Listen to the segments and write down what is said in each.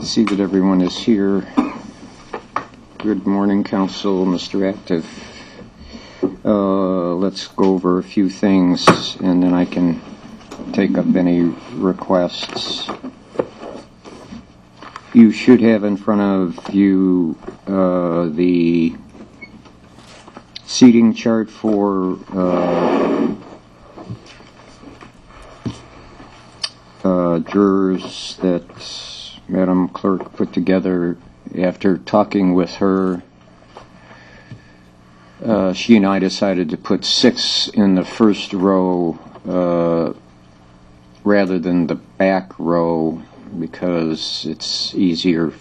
See that everyone is here. Good morning, Council, Mr. Active. Let's go over a few things, and then I can take up any requests. You should have in front of you the seating chart for jurors that Madam Clerk put together after talking with her. She and I decided to put 6 in the first row rather than the back row because it's easier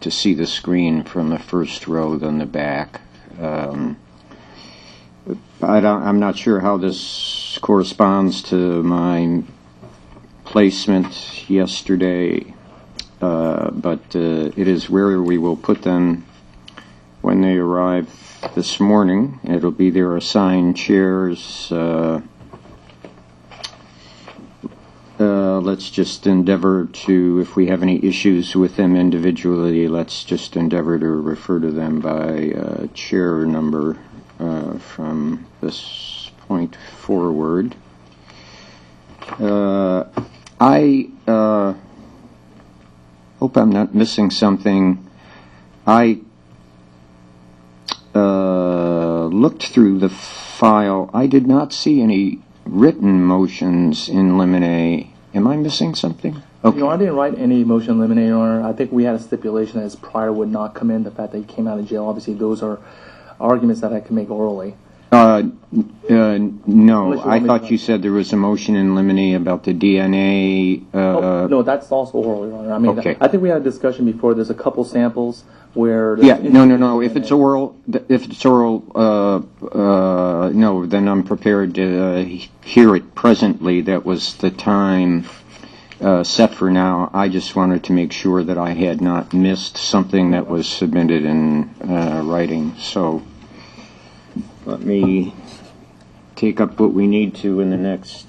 to see the screen from the first row than the back. I'm not sure how this corresponds to my placement yesterday, but it is where we will put them when they arrive this morning. It'll be their assigned chairs. Let's just endeavor to, if we have any issues with them individually, let's just endeavor to refer to them by chair number from this point forward. I hope I'm not missing something. I looked through the file. I did not see any written motions in limine. Am I missing something? Okay. I didn't write any motion in limine, Your Honor. I think we had a stipulation that his prior would not come in. The fact that he came out of jail, obviously, those are arguments that I can make orally. No, I thought you said there was a motion in limine about the DNA. No, that's also oral, Your Honor. I mean, okay. I think we had a discussion before. There's a couple samples where. No. If it's oral, no, then I'm prepared to hear it presently. That was the time set for now. I just wanted to make sure that I had not missed something that was submitted in writing. So. Let me take up what we need to in the next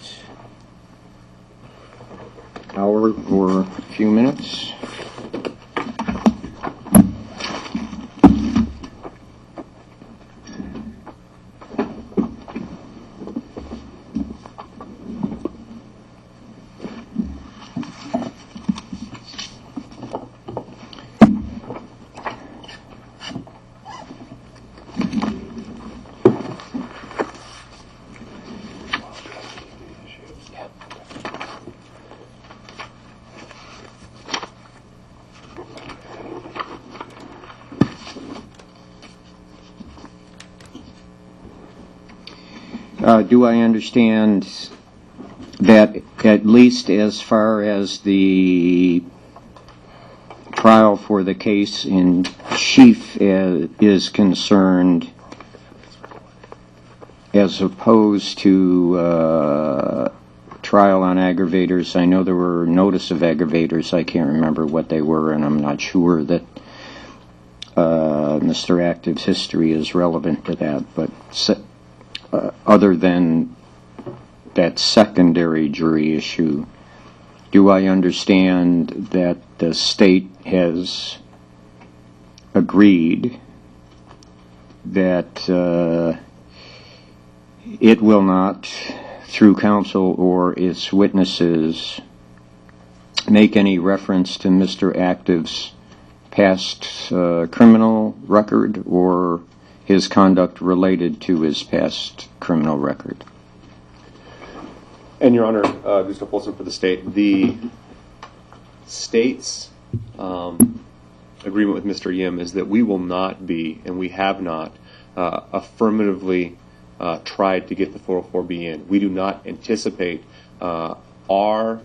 hour or a few minutes. Do I understand that at least as far as the trial for the case in chief is concerned, as opposed to trial on aggravators, I know there were notice of aggravators, I can't remember what they were, and I'm not sure that Mr. Active's history is relevant to that, but other than that secondary jury issue, do I understand that the state has agreed that it will not, through counsel or its witnesses, make any reference to Mr. Active's past criminal record or his conduct related to his past criminal record? And Your Honor, Gustav Polson for the state. The state's agreement with Mr. Yim is that we will not be, and we have not, affirmatively tried to get the 404B in. We do not anticipate our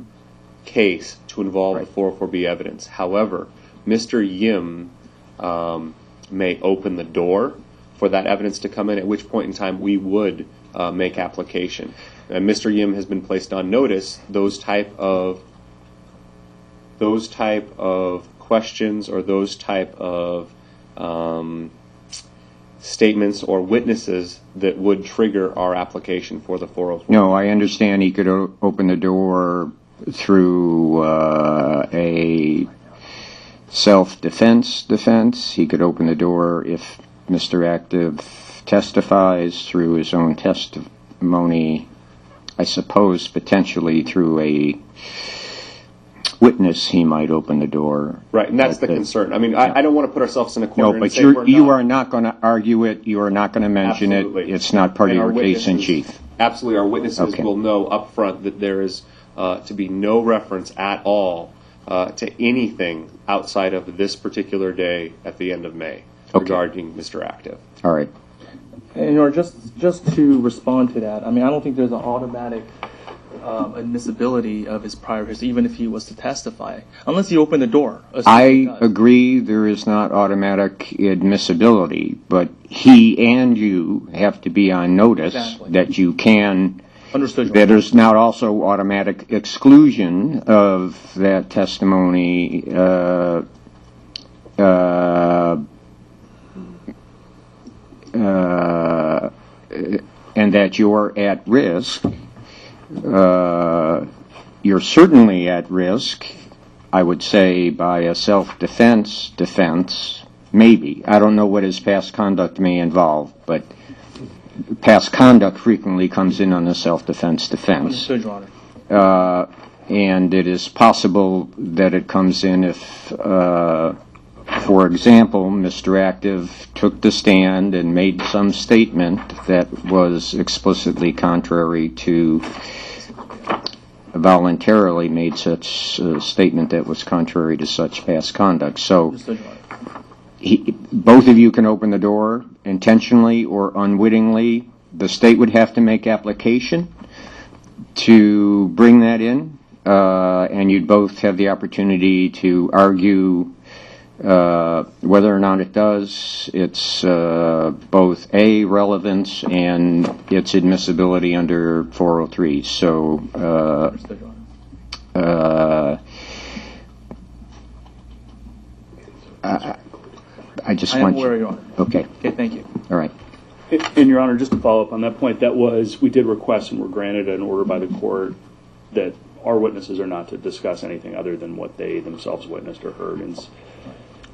case to involve the 404B evidence. However, Mr. Yim may open the door for that evidence to come in, at which point in time we would make application. And Mr. Yim has been placed on notice. Those type of questions or those type of statements or witnesses that would trigger our application for the 404. No, I understand he could open the door through a self-defense defense. He could open the door if Mr. Active testifies through his own testimony, I suppose potentially through a witness he might open the door. Right, and that's the concern. I mean, I don't want to put ourselves in a corner No, but and say we're you not. are not going to argue it. You are not going to mention Absolutely. it. It's not part And of our your case in witnesses- chief. Absolutely, our witnesses Okay. will know up front that there is to be no reference at all to anything outside of this particular day at the end of May regarding Mr. Active. All right. And Your Honor, just to respond to that, I mean, I don't think there's an automatic admissibility of his prior history, even if he was to testify, unless you open the door. I agree there is not automatic admissibility, but he and you have to be on notice Exactly. that you can. Understood, Your That Honor. there's not also automatic exclusion of that testimony and that you're at risk. You're certainly at risk, I would say, by a self-defense defense, maybe. I don't know what his past conduct may involve, but past conduct frequently comes in on the self-defense defense. Understood, Your Honor. And it is possible that it comes in if, for example, Mr. Active took the stand and made some statement that was explicitly contrary to, voluntarily made such a statement that was contrary to such past conduct. So Understood, Your Honor. both of you can open the door intentionally or unwittingly. The state would have to make application to bring that in, and you'd both have the opportunity to argue whether or not it does. It's both A, relevance, and its admissibility under 403. So Understood, Your Honor. I just I am want aware, you. Your Honor. Okay, Okay, thank you. all right. And Your Honor, just to follow up on that point, we did request and were granted an order by the court that our witnesses are not to discuss anything other than what they themselves witnessed or heard.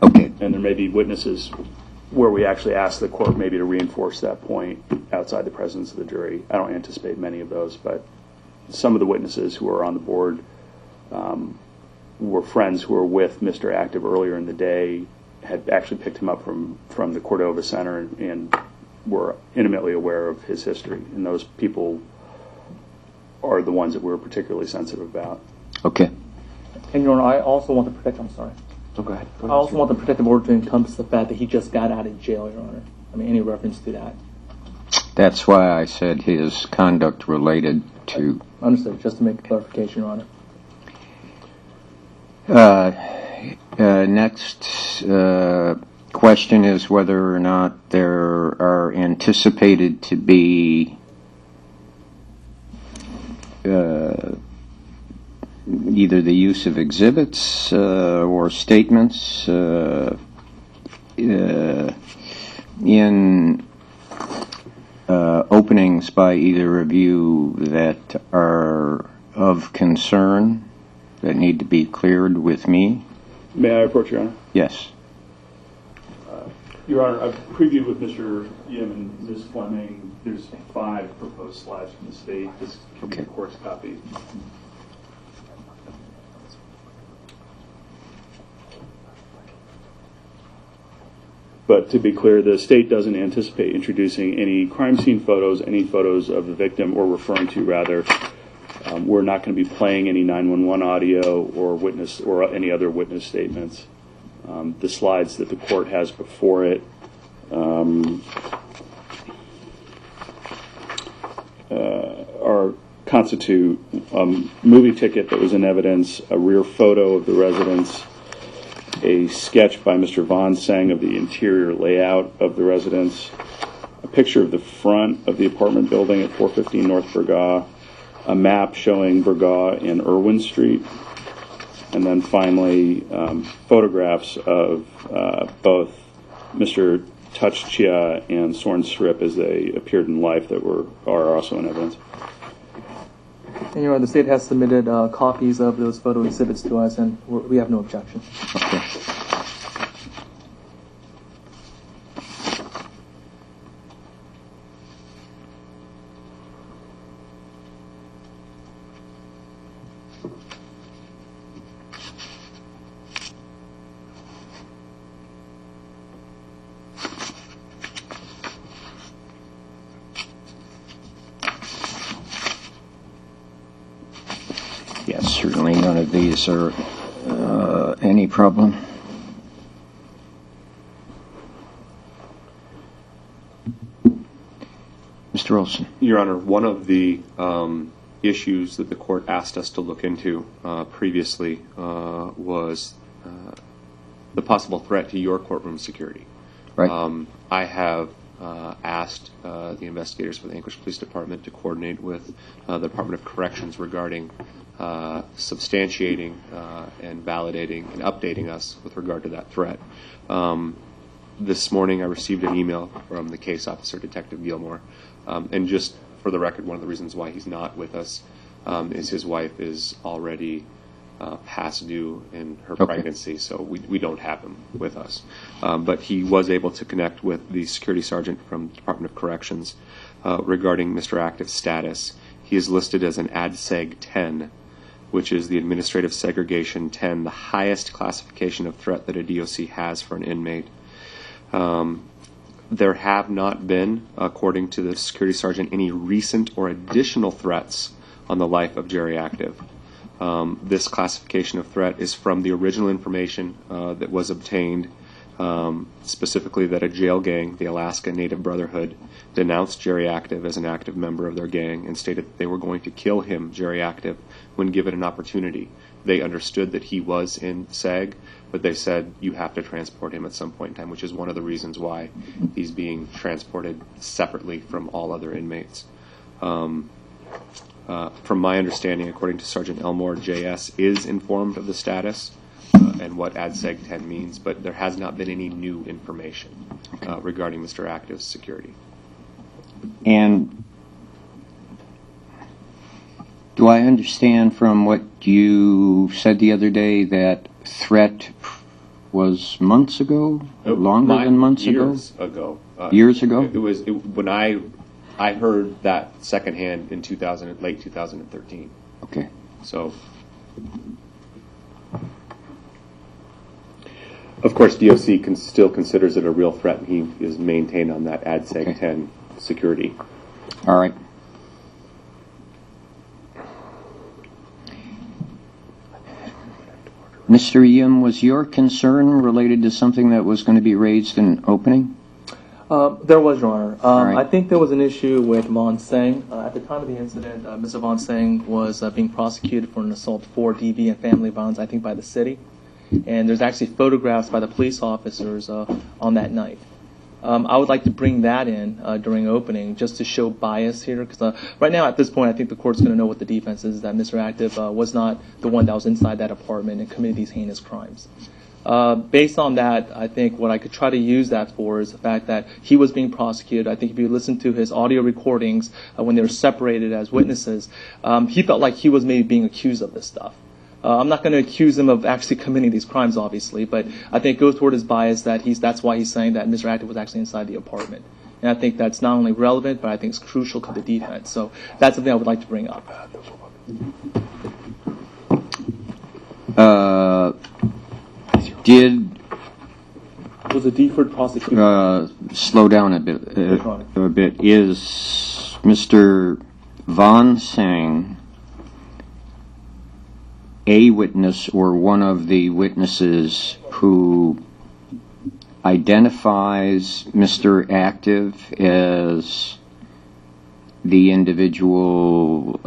Okay. And there may be witnesses where we actually ask the court maybe to reinforce that point outside the presence of the jury. I don't anticipate many of those, but some of the witnesses who are on the board were friends who were with Mr. Active earlier in the day, had actually picked him up from the Cordova Center and were intimately aware of his history. And those people are the ones that we're particularly sensitive about. Okay. And Your Honor, I also want to protect, I'm sorry. Oh, go ahead. I also want the protective order to encompass the fact that he just got out of jail, Your Honor. I mean, any reference to that. That's why I said his conduct related to. Understood, just to make clarification, Your Honor. Next question is whether or not there are anticipated to be either the use of exhibits or statements in openings by either of you that are of concern that need to be cleared with me. May I approach, Your Honor? Yes. Your Honor, I've previewed with Mr. Yim and Ms. Fleming. There's 5 proposed slides from the state. This can be the court's copy. But to be clear, the state doesn't anticipate introducing any crime scene photos, any photos of the victim, or referring to, rather. We're not going to be playing any 911 audio or witness or any other witness statements. The slides that the court has before it constitute a movie ticket that was in evidence, a rear photo of the residence, a sketch by Mr. Von Singh of the interior layout of the residence, a picture of the front of the apartment building at 415 North Burgaw, a map showing Burgaw and Irwin Street, and then finally photographs of both Mr. Touchchia and Soren Strep as they appeared in life that are also in evidence. And Your Honor, the state has submitted copies of those photo exhibits to us, and we have no objection. Okay. Yes, certainly none of these are any problem. Mr. Olson. Your Honor, one of the issues that the court asked us to look into previously was the possible threat to your courtroom security. Right. I have asked the investigators for the Anchorage Police Department to coordinate with the Department of Corrections regarding substantiating and validating and updating us with regard to that threat. This morning I received an email from the case officer, Detective Gilmore, and just for the record, one of the reasons why he's not with us is his wife is already past due in her pregnancy, so we don't have him with us. But he was able to connect with the security sergeant from the Department of Corrections regarding Mr. Active's status. He is listed as an ADSEG 10, which is the Administrative Segregation 10, the highest classification of threat that a DOC has for an inmate. There have not been, according to the security sergeant, any recent or additional threats on the life of Gerry Active. This classification of threat is from the original information that was obtained, specifically that a jail gang, the Alaska Native Brotherhood, denounced Gerry Active as an active member of their gang and stated that they were going to kill him, Gerry Active, when given an opportunity. They understood that he was in SEG, but they said you have to transport him at some point in time, which is one of the reasons why he's being transported separately from all other inmates. From my understanding, according to Sergeant Elmore, JS is informed of the status and what ADSEG 10 means, but there has not been any new information regarding Mr. Active's security. And do I understand from what you said the other day that threat was months ago? Longer than months ago? Years ago. Years ago? When I heard that secondhand in late 2013. Okay. So, of course, DOC still considers it a real threat, and he is maintained on that ADSEG 10 security. All right. Mr. Yim, was your concern related to something that was going to be raised in opening? There was, Your Honor. Right. I think there was an issue with Von Singh. At the time of the incident, Mr. Von Singh was being prosecuted for an assault for DV and family violence, I think, by the city. And there's actually photographs by the police officers on that night. I would like to bring that in during opening just to show bias here, because right now at this point I think the court's going to know what the defense is, that Mr. Active was not the one that was inside that apartment and committed these heinous crimes. Based on that, I think what I could try to use that for is the fact that he was being prosecuted. I think if you listen to his audio recordings when they were separated as witnesses, he felt like he was maybe being accused of this stuff. I'm not going to accuse him of actually committing these crimes, obviously, but I think it goes toward his bias that that's why he's saying that Mr. Active was actually inside the apartment. And I think that's not only relevant, but I think it's crucial to the defense. So that's something I would like to bring up. It was a deferred prosecution. Slow down a bit. Is Mr. Von Singh a witness or one of the witnesses who identifies Mr. Active as the individual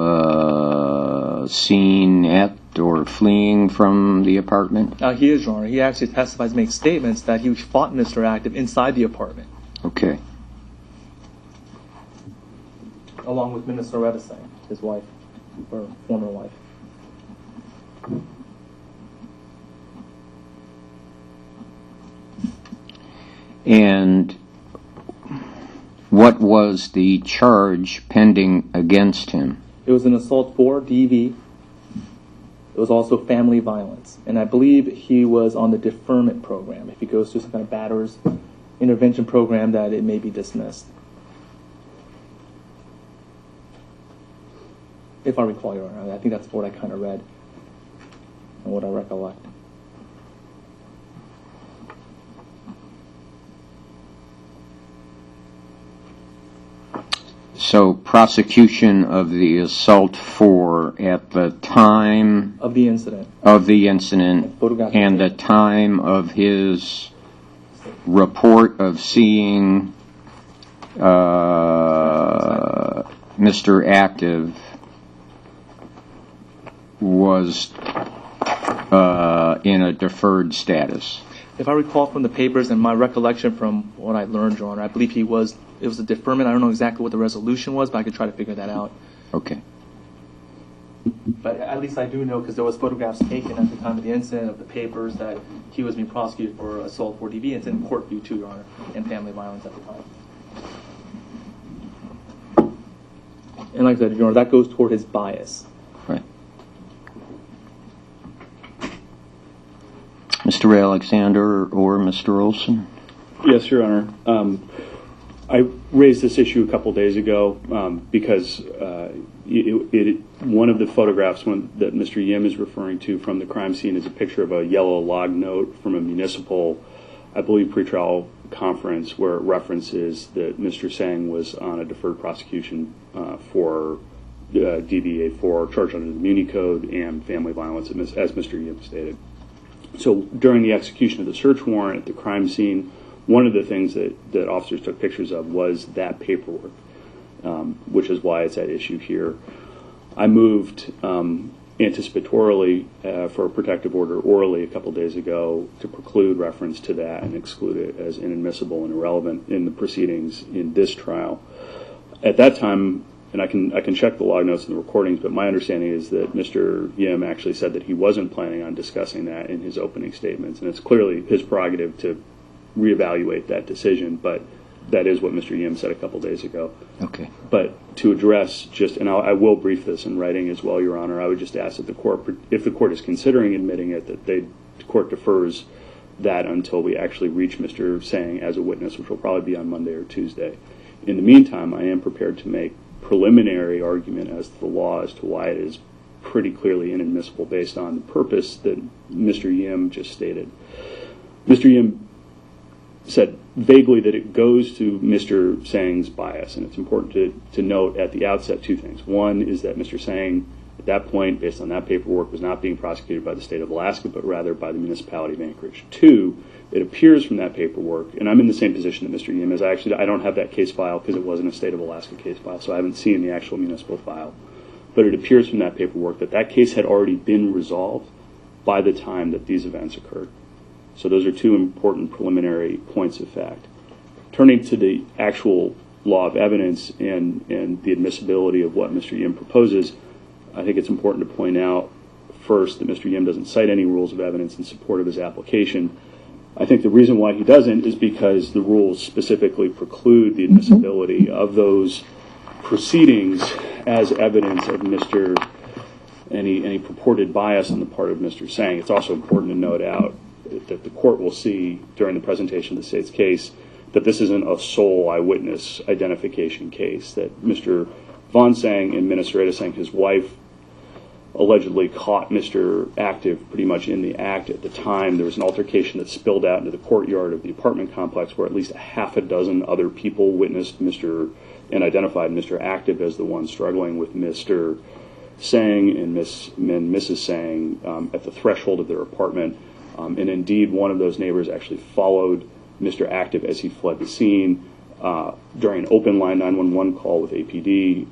seen at or fleeing from the apartment? He is, Your Honor. He actually testifies, makes statements that he fought Mr. Active inside the apartment. Okay. Along with Minister Retesting, his wife, or former wife. And what was the charge pending against him? It was an assault for DV. It was also family violence. And I believe he was on the deferment program. If he goes through some kind of batterers intervention program, that it may be dismissed. If I recall, Your Honor. I think that's what I kind of read and what I recollect. So prosecution of the assault for at the time of the incident. Photographic And the time of his report of seeing Mr. Active was in a deferred status. If I recall from the papers and my recollection from what I learned, Your Honor, I believe it was a deferment. I don't know exactly what the resolution was, but I could try to figure that out. Okay. But at least I do know, because there was photographs taken at the time of the incident of the papers, that he was being prosecuted for assault 4DB. It's in court view too, Your Honor, and family violence at the time. And like I said, Your Honor, that goes toward his bias. Right. Mr. Alexander or Mr. Olson? Yes, Your Honor. I raised this issue a couple days ago because one of the photographs that Mr. Yim is referring to from the crime scene is a picture of a yellow log note from a municipal, I believe, pretrial conference where it references that Mr. Singh was on a deferred prosecution for DBA for charge under the Muni Code and family violence, as Mr. Yim stated. So during the execution of the search warrant at the crime scene, one of the things that officers took pictures of was that paperwork, which is why it's at issue here. I moved anticipatorily for a protective order orally a couple days ago to preclude reference to that and exclude it as inadmissible and irrelevant in the proceedings in this trial. At that time, and I can check the log notes and the recordings, but my understanding is that Mr. Yim actually said that he wasn't planning on discussing that in his opening statements, and it's clearly his prerogative to reevaluate that decision, but that is what Mr. Yim said a couple days ago. Okay. But to address and I will brief this in writing as well, Your Honor, I would just ask that the court, if the court is considering admitting it, that the court defers that until we actually reach Mr. Singh as a witness, which will probably be on Monday or Tuesday. In the meantime, I am prepared to make preliminary argument as to the law as to why it is pretty clearly inadmissible based on the purpose that Mr. Yim just stated. Mr. Yim said vaguely that it goes to Mr. Singh's bias, and it's important to note at the outset two things. One is that Mr. Singh, at that point, based on that paperwork, was not being prosecuted by the state of Alaska, but rather by the municipality of Anchorage. Two, it appears from that paperwork, and I'm in the same position that Mr. Yim is. I don't have that case file because it wasn't a state of Alaska case file, so I haven't seen the actual municipal file. But it appears from that paperwork that that case had already been resolved by the time that these events occurred. So those are two important preliminary points of fact. Turning to the actual law of evidence and the admissibility of what Mr. Yim proposes, I think it's important to point out first that Mr. Yim doesn't cite any rules of evidence in support of his application. I think the reason why he doesn't is because the rules specifically preclude the admissibility of those proceedings as evidence of any purported bias on the part of Mr. Singh. It's also important to note out that the court will see during the presentation of the state's case that this isn't a sole eyewitness identification case, that Mr. Von Singh and Minister Retesting, his wife, allegedly caught Mr. Active pretty much in the act at the time. There was an altercation that spilled out into the courtyard of the apartment complex where at least a half a dozen other people witnessed and identified Mr. Active as the one struggling with Mr. Singh and Mrs. Singh at the threshold of their apartment. And indeed, one of those neighbors actually followed Mr. Active as he fled the scene during an open line 911 call with APD,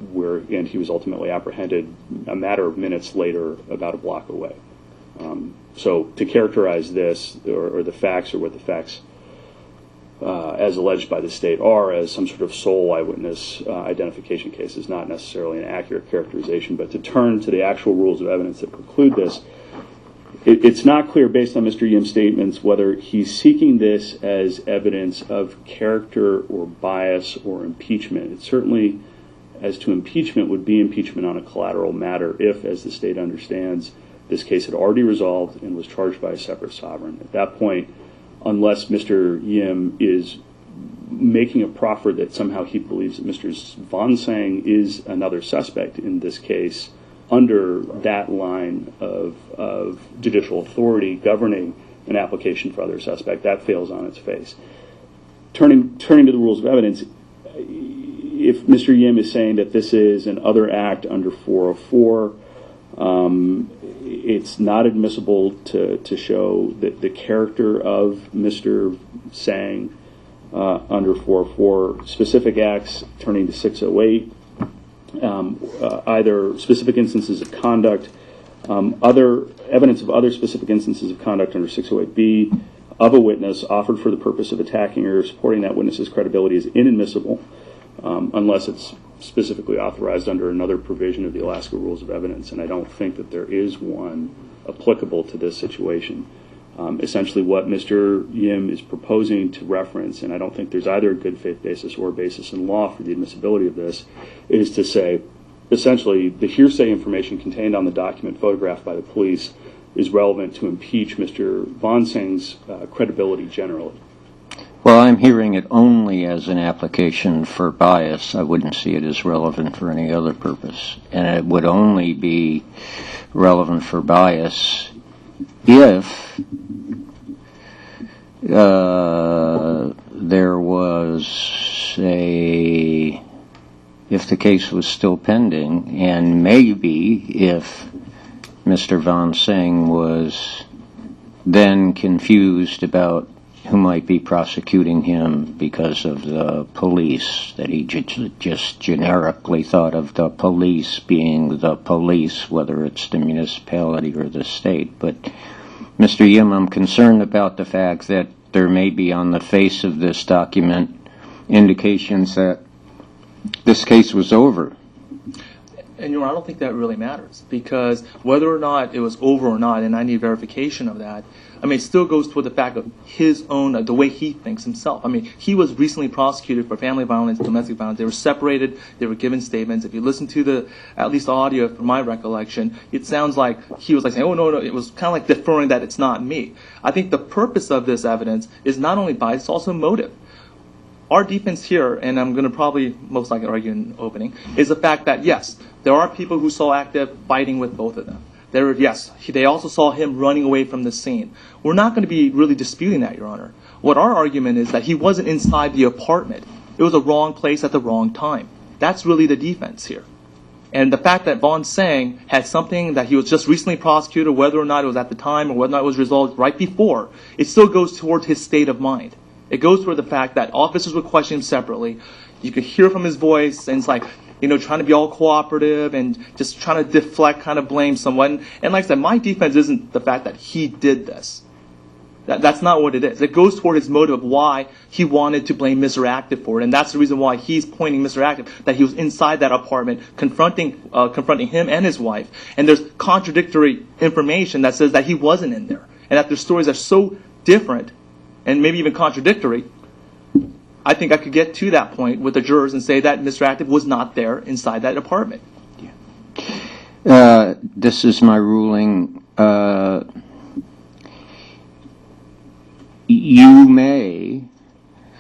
and he was ultimately apprehended a matter of minutes later, about a block away. So to characterize this, or the facts, or what the facts as alleged by the state are, as some sort of sole eyewitness identification case is not necessarily an accurate characterization. But to turn to the actual rules of evidence that preclude this, it's not clear based on Mr. Yim's statements whether he's seeking this as evidence of character or bias or impeachment. It certainly, as to impeachment, would be impeachment on a collateral matter if, as the state understands, this case had already resolved and was charged by a separate sovereign. At that point, unless Mr. Yim is making a proffer that somehow he believes that Mr. Von Singh is another suspect in this case, under that line of judicial authority governing an application for other suspect, that fails on its face. Turning to the rules of evidence, if Mr. Yim is saying that this is an other act under 404, It's not admissible to show that the character of Mr. Singh under 404, specific acts turning to 608, either specific instances of conduct, other evidence of other specific instances of conduct under 608B of a witness offered for the purpose of attacking or supporting that witness's credibility is inadmissible unless it's specifically authorized under another provision of the Alaska Rules of Evidence, and I don't think that there is one applicable to this situation. Essentially what Mr. Yim is proposing to reference, and I don't think there's either a good faith basis or a basis in law for the admissibility of this, is to say, essentially, the hearsay information contained on the document photographed by the police is relevant to impeach Mr. Von Singh's credibility generally. Well, I'm hearing it only as an application for bias. I wouldn't see it as relevant for any other purpose. And it would only be relevant for bias if there was if the case was still pending, and maybe if Mr. Von Singh was then confused about who might be prosecuting him because of the police, that he just generically thought of the police being the police, whether it's the municipality or the state. But, Mr. Yim, I'm concerned about the fact that there may be on the face of this document indications that this case was over. And Your Honor, I don't think that really matters, because whether or not it was over or not, and I need verification of that, I mean, it still goes toward the fact of his own, the way he thinks himself. I mean, he was recently prosecuted for family violence, domestic violence. They were separated. They were given statements. If you listen to at least the audio from my recollection, it sounds like he was like saying, oh, no, it was kind of like deferring that it's not me. I think the purpose of this evidence is not only bias, it's also motive. Our defense here, and I'm going to probably most likely argue in opening, is the fact that, yes, there are people who saw active fighting with both of them. They also saw him running away from the scene. We're not going to be really disputing that, Your Honor. What our argument is that he wasn't inside the apartment. It was the wrong place at the wrong time. That's really the defense here. And the fact that Von Singh had something that he was just recently prosecuted, whether or not it was at the time or whether or not it was resolved right before, it still goes toward his state of mind. It goes toward the fact that officers would question him separately. You could hear from his voice, and it's like, trying to be all cooperative and just trying to deflect, kind of blame someone. And like I said, my defense isn't the fact that he did this. That's not what it is. It goes toward his motive of why he wanted to blame Mr. Active for it. And that's the reason why he's pointing Mr. Active, that he was inside that apartment confronting him and his wife. And there's contradictory information that says that he wasn't in there. And that their stories are so different and maybe even contradictory. I think I could get to that point with the jurors and say that Mr. Active was not there inside that apartment. This is my ruling. You may,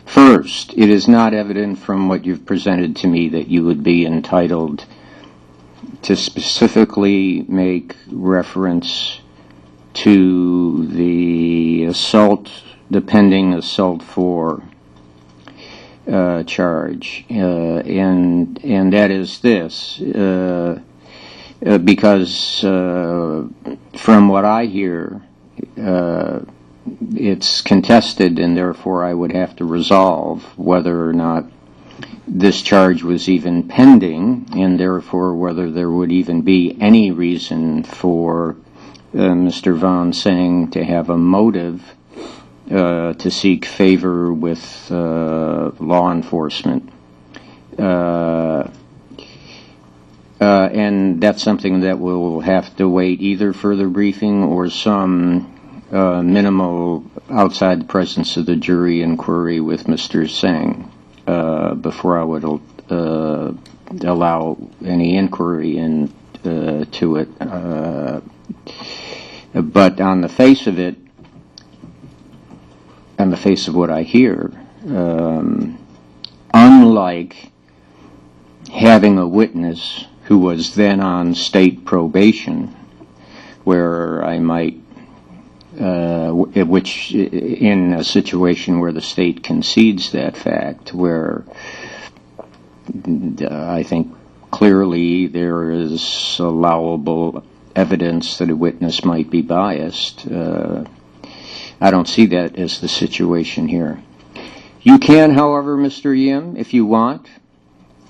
first, it is not evident from what you've presented to me that you would be entitled to specifically make reference to the pending assault 4 charge, and that is this, because from what I hear, it's contested, and therefore I would have to resolve whether or not this charge was even pending, and therefore whether there would even be any reason for Mr. Von Singh to have a motive to seek favor with law enforcement. And that's something that will have to wait either further briefing or some minimal outside the presence of the jury inquiry with Mr. Singh before I would allow any inquiry into it. But on the face of it, on the face of what I hear, unlike having a witness who was then on state probation, where I might, which in a situation where the state concedes that fact, where I think clearly there is allowable evidence that a witness might be biased. I don't see that as the situation here. You can, however, Mr. Yim, if you want,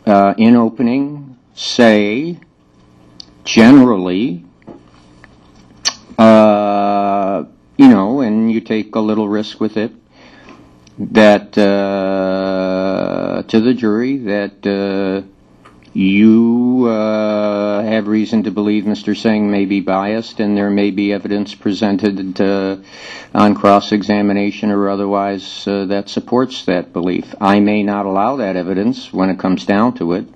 in opening, say, generally, you know, and you take a little risk with it, that to the jury that you have reason to believe Mr. Singh may be biased, and there may be evidence presented on cross-examination or otherwise that supports that belief. I may not allow that evidence when it comes down to it,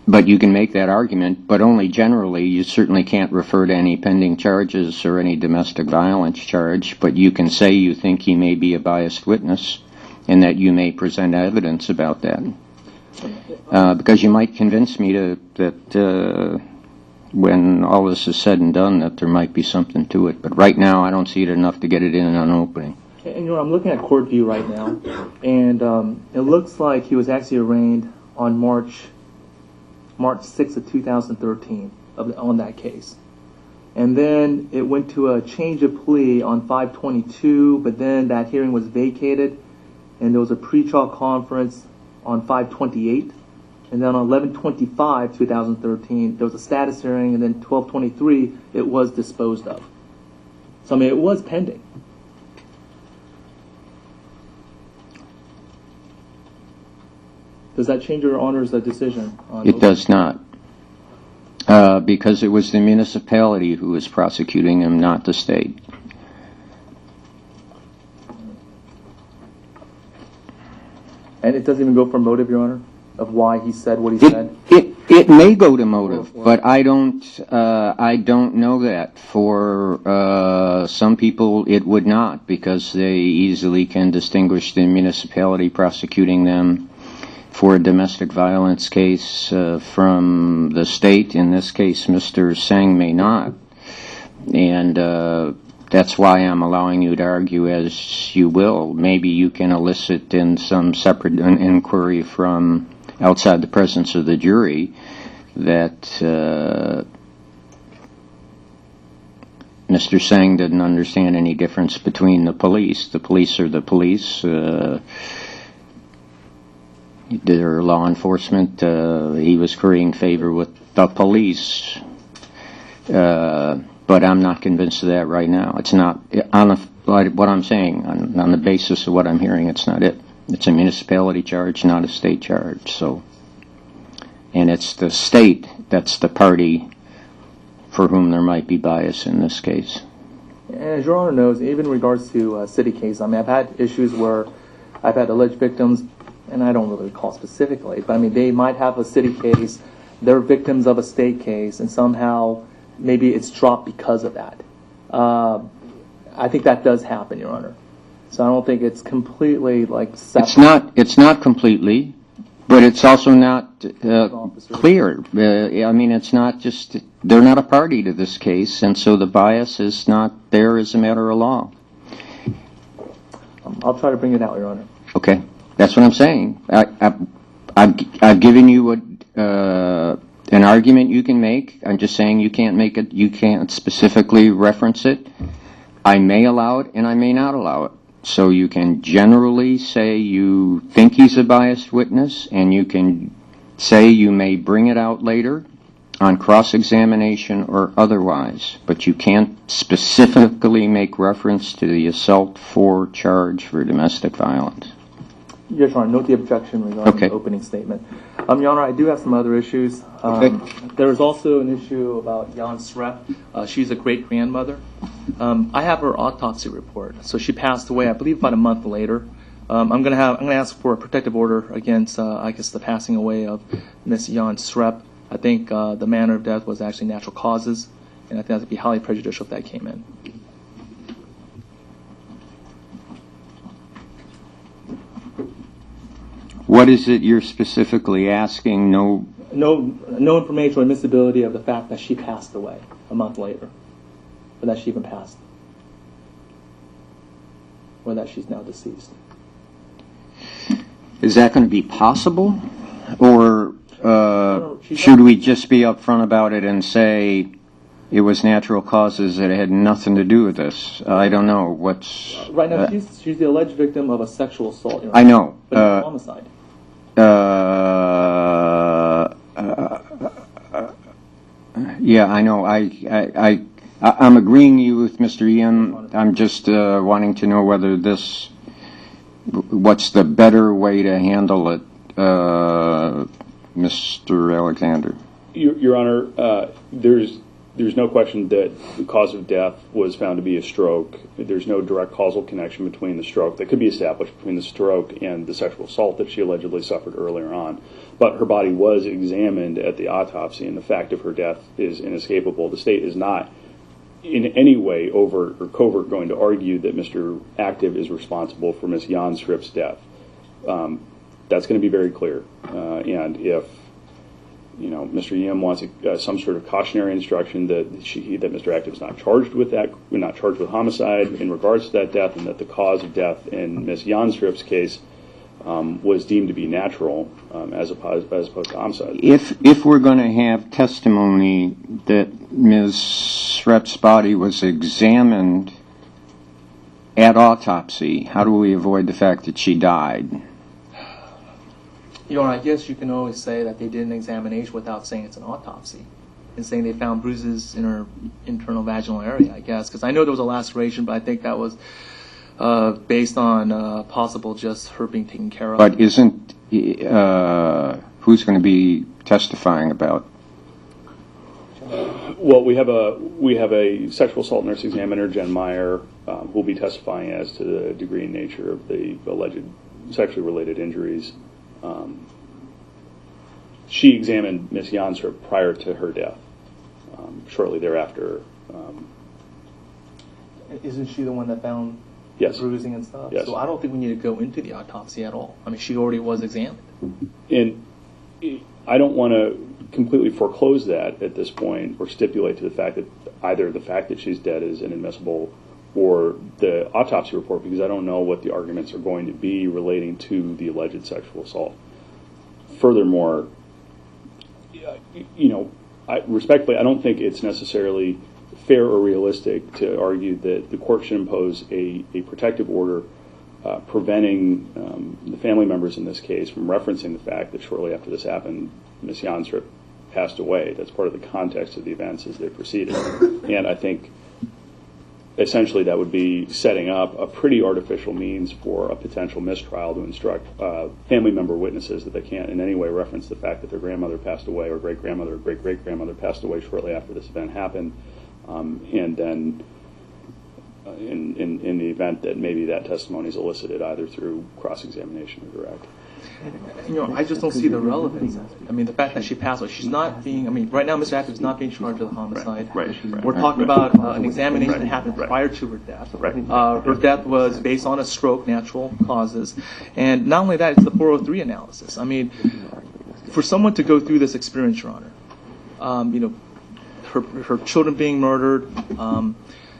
but you can make that argument, but only generally. You certainly can't refer to any pending charges or any domestic violence charge, but you can say you think he may be a biased witness and that you may present evidence about that. Because you might convince me that when all this is said and done that there might be something to it. But right now I don't see it enough to get it in an opening. And, you know, I'm looking at court view right now, and it looks like he was actually arraigned on March 6th of 2013 on that case. And then it went to a change of plea on 5/22, but then that hearing was vacated, and there was a pretrial conference on 5/28, and then on 11/25, 2013, there was a status hearing, and then 12/23, it was disposed of. So, I mean, it was pending. Does that change your Honor's decision? It does not, because it was the municipality who was prosecuting him, not the state. And it doesn't even go for motive, Your Honor, of why he said what he said? It may go to motive, but I don't know that. For some people, it would not, because they easily can distinguish the municipality prosecuting them for a domestic violence case from the state. In this case, Mr. Singh may not. And that's why I'm allowing you to argue as you will. Maybe you can elicit in some separate inquiry from outside the presence of the jury that Mr. Singh didn't understand any difference between the police. The police are the police. Their law enforcement, he was currying favor with the police. But I'm not convinced of that right now. It's not, what I'm saying, on the basis of what I'm hearing, it's not it. It's a municipality charge, not a state charge. So, and it's the state that's the party for whom there might be bias in this case. And as Your Honor knows, even in regards to city cases, I mean, I've had issues where I've had alleged victims, and I don't really recall specifically, but I mean, they might have a city case, they're victims of a state case, and somehow maybe it's dropped because of that. I think that does happen, Your Honor. So I don't think it's completely like separate. It's not completely, but it's also not clear. I mean, it's not just, they're not a party to this case, and so the bias is not there as a matter of law. I'll try to bring it out, Your Honor. Okay, that's what I'm saying. I've given you an argument you can make. I'm just saying you can't make it, you can't specifically reference it. I may allow it and I may not allow it. So you can generally say you think he's a biased witness, and you can say you may bring it out later on cross-examination or otherwise, but you can't specifically make reference to the assault 4 charge for domestic violence. Yes, Your Honor, note the objection regarding the opening statement. Your Honor, I do have some other issues. There is also an issue about Jan Strep. She's a great-grandmother. I have her autopsy report. So she passed away, I believe, about a month later. I'm going to ask for a protective order against, I guess, the passing away of Miss Jan Strep. I think the manner of death was actually natural causes, and I think that would be highly prejudicial if that came in. What is it you're specifically asking? No information or admissibility of the fact that she passed away a month later, or that she even passed, or that she's now deceased. Is that going to be possible, or Should we just be upfront about it and say it was natural causes that had nothing to do with this? I don't know what's. Right now, she's the alleged victim of a sexual assault. I know. But not homicide. Yeah, I know. I'm agreeing you with Mr. Ian. I'm just wanting to know whether what's the better way to handle it, Mr. Alexander. Your Honor, there's no question that the cause of death was found to be a stroke. There's no direct causal connection between the stroke that could be established between the stroke and the sexual assault that she allegedly suffered earlier on. But her body was examined at the autopsy, and the fact of her death is inescapable. The state is not in any way overt or covert going to argue that Mr. Active is responsible for Ms. Jan-Strip's death. That's going to be very clear. And if Mr. Yim wants some sort of cautionary instruction that Mr. Active is not charged with that, not charged with homicide in regards to that death, and that the cause of death in Ms. Jan-Strip's case was deemed to be natural as opposed to homicide. If we're going to have testimony that Ms. Strep's body was examined at autopsy, how do we avoid the fact that she died? Your Honor, I guess you can always say that they did an examination without saying it's an autopsy, and saying they found bruises in her internal vaginal area, I guess, because I know there was a laceration, but I think that was based on possible just her being taken care of. But isn't who's going to be testifying about? Well, we have a sexual assault nurse examiner, Jen Meyer, who will be testifying as to the degree and nature of the alleged sexually related injuries. She examined Ms. Jan-Strip prior to her death. Shortly thereafter. Isn't she the one that found Yes. bruising and stuff? Yes. So I don't think we need to go into the autopsy at all. I mean, she already was examined. And I don't want to completely foreclose that at this point or stipulate to the fact that either the fact that she's dead is inadmissible or the autopsy report, because I don't know what the arguments are going to be relating to the alleged sexual assault. Furthermore, respectfully, I don't think it's necessarily fair or realistic to argue that the court should impose a protective order preventing the family members in this case from referencing the fact that shortly after this happened, Ms. Jan-Strip passed away. That's part of the context of the events as they proceeded. And I think essentially that would be setting up a pretty artificial means for a potential mistrial to instruct family member witnesses that they can't in any way reference the fact that their grandmother passed away or great-grandmother or great-great-grandmother passed away shortly after this event happened. And then in the event that maybe that testimony is elicited either through cross-examination or direct. I just don't see the relevance. I mean, the fact that she passed away, she's not being, right now Mr. Active is not being charged with a homicide. Right. We're talking about an examination that happened prior to her death. Her death was based on a stroke, natural causes. And not only that, it's the 403 analysis. I mean, for someone to go through this experience, Your Honor, her children being murdered,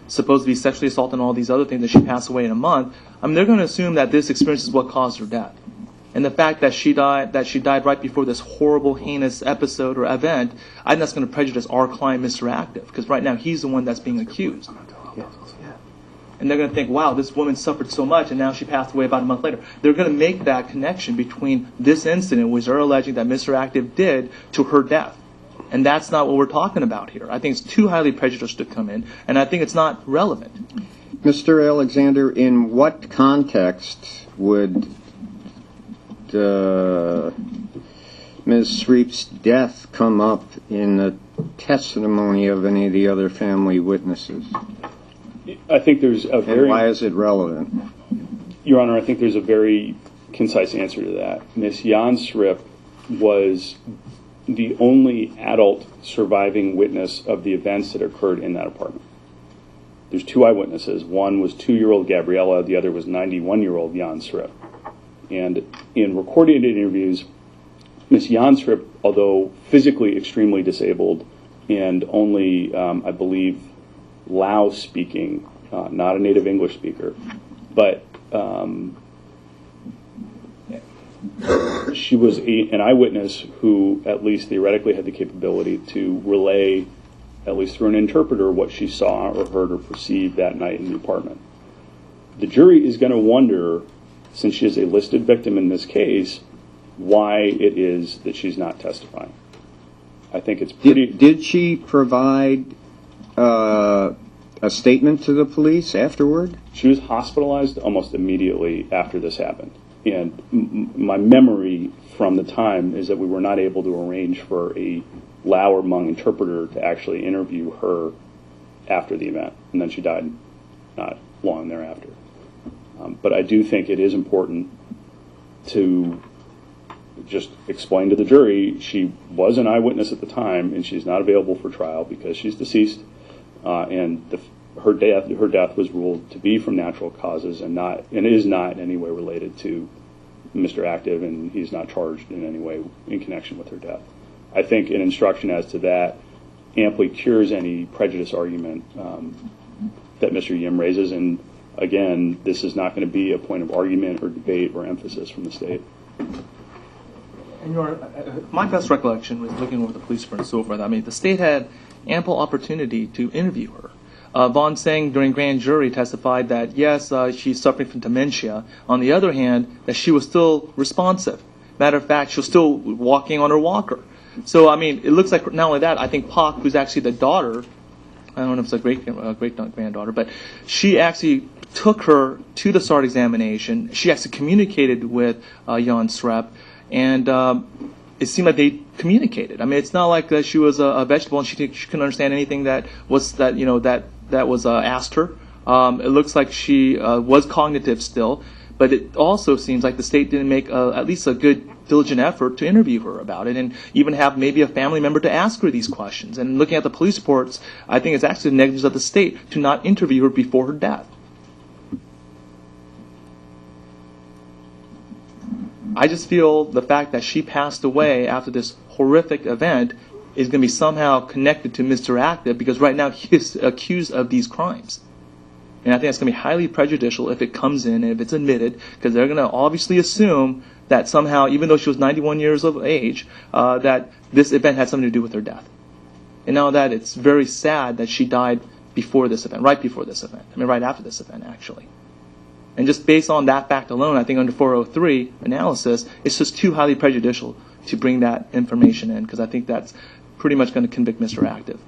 supposed to be sexually assaulted and all these other things, that she passed away in a month, they're going to assume that this experience is what caused her death. And the fact that she died right before this horrible, heinous episode or event, I think that's going to prejudice our client, Mr. Active, because right now he's the one that's being accused. And they're going to think, wow, this woman suffered so much, and now she passed away about a month later. They're going to make that connection between this incident, which they're alleging that Mr. Active did, to her death. And that's not what we're talking about here. I think it's too highly prejudiced to come in, and I think it's not relevant. Mr. Alexander, in what context would Ms. Sreep's death come up in the testimony of any of the other family witnesses? I think there's a very... And why is it relevant? Your Honor, I think there's a very concise answer to that. Ms. Jan-Strip was the only adult surviving witness of the events that occurred in that apartment. There's two eyewitnesses. One was 2-year-old Gabrielle, the other was 91-year-old Jan-Strip. And in recorded interviews, Ms. Jan-Strip, although physically extremely disabled and only, I believe, Lao speaking, not a native English speaker, but she was an eyewitness who at least theoretically had the capability to relay, at least through an interpreter, what she saw or heard or perceived that night in the apartment. The jury is going to wonder, since she is a listed victim in this case, why it is that she's not testifying. I think it's pretty... Did she provide a statement to the police afterward? She was hospitalized almost immediately after this happened. And my memory from the time is that we were not able to arrange for a Lao or Hmong interpreter to actually interview her after the event. And then she died not long thereafter. But I do think it is important to just explain to the jury she was an eyewitness at the time, and she's not available for trial because she's deceased, and her death was ruled to be from natural causes and is not in any way related to Mr. Active, and he's not charged in any way in connection with her death. I think an instruction as to that amply cures any prejudice argument that Mr. Yim raises, and again, this is not going to be a point of argument or debate or emphasis from the state. And my best recollection was looking over the police report and so forth. I mean, the state had ample opportunity to interview her. Von Singh, during grand jury, testified that, yes, she's suffering from dementia. On the other hand, that she was still responsive. Matter of fact, she was still walking on her walker. So, I mean, it looks like not only that, I think Pak, who's actually the daughter, I don't know if it's a great-granddaughter, but she actually took her to the SART examination. She actually communicated with Jan Strep, and it seemed like they communicated. I mean, it's not like she was a vegetable and she couldn't understand anything that was asked her. It looks like she was cognitive still, but it also seems like the state didn't make at least a good, diligent effort to interview her about it, and even have maybe a family member to ask her these questions. And looking at the police reports, I think it's actually negligence of the state to not interview her before her death. I just feel the fact that she passed away after this horrific event is going to be somehow connected to Mr. Active, because right now he is accused of these crimes. And I think that's going to be highly prejudicial if it comes in and if it's admitted, because they're going to obviously assume that somehow, even though she was 91 years of age, that this event had something to do with her death. And now that it's very sad that she died before this event, right before this event. I mean, right after this event, actually. And just based on that fact alone, I think under 403 analysis, it's just too highly prejudicial to bring that information in, because I think that's pretty much going to convict Mr. Active.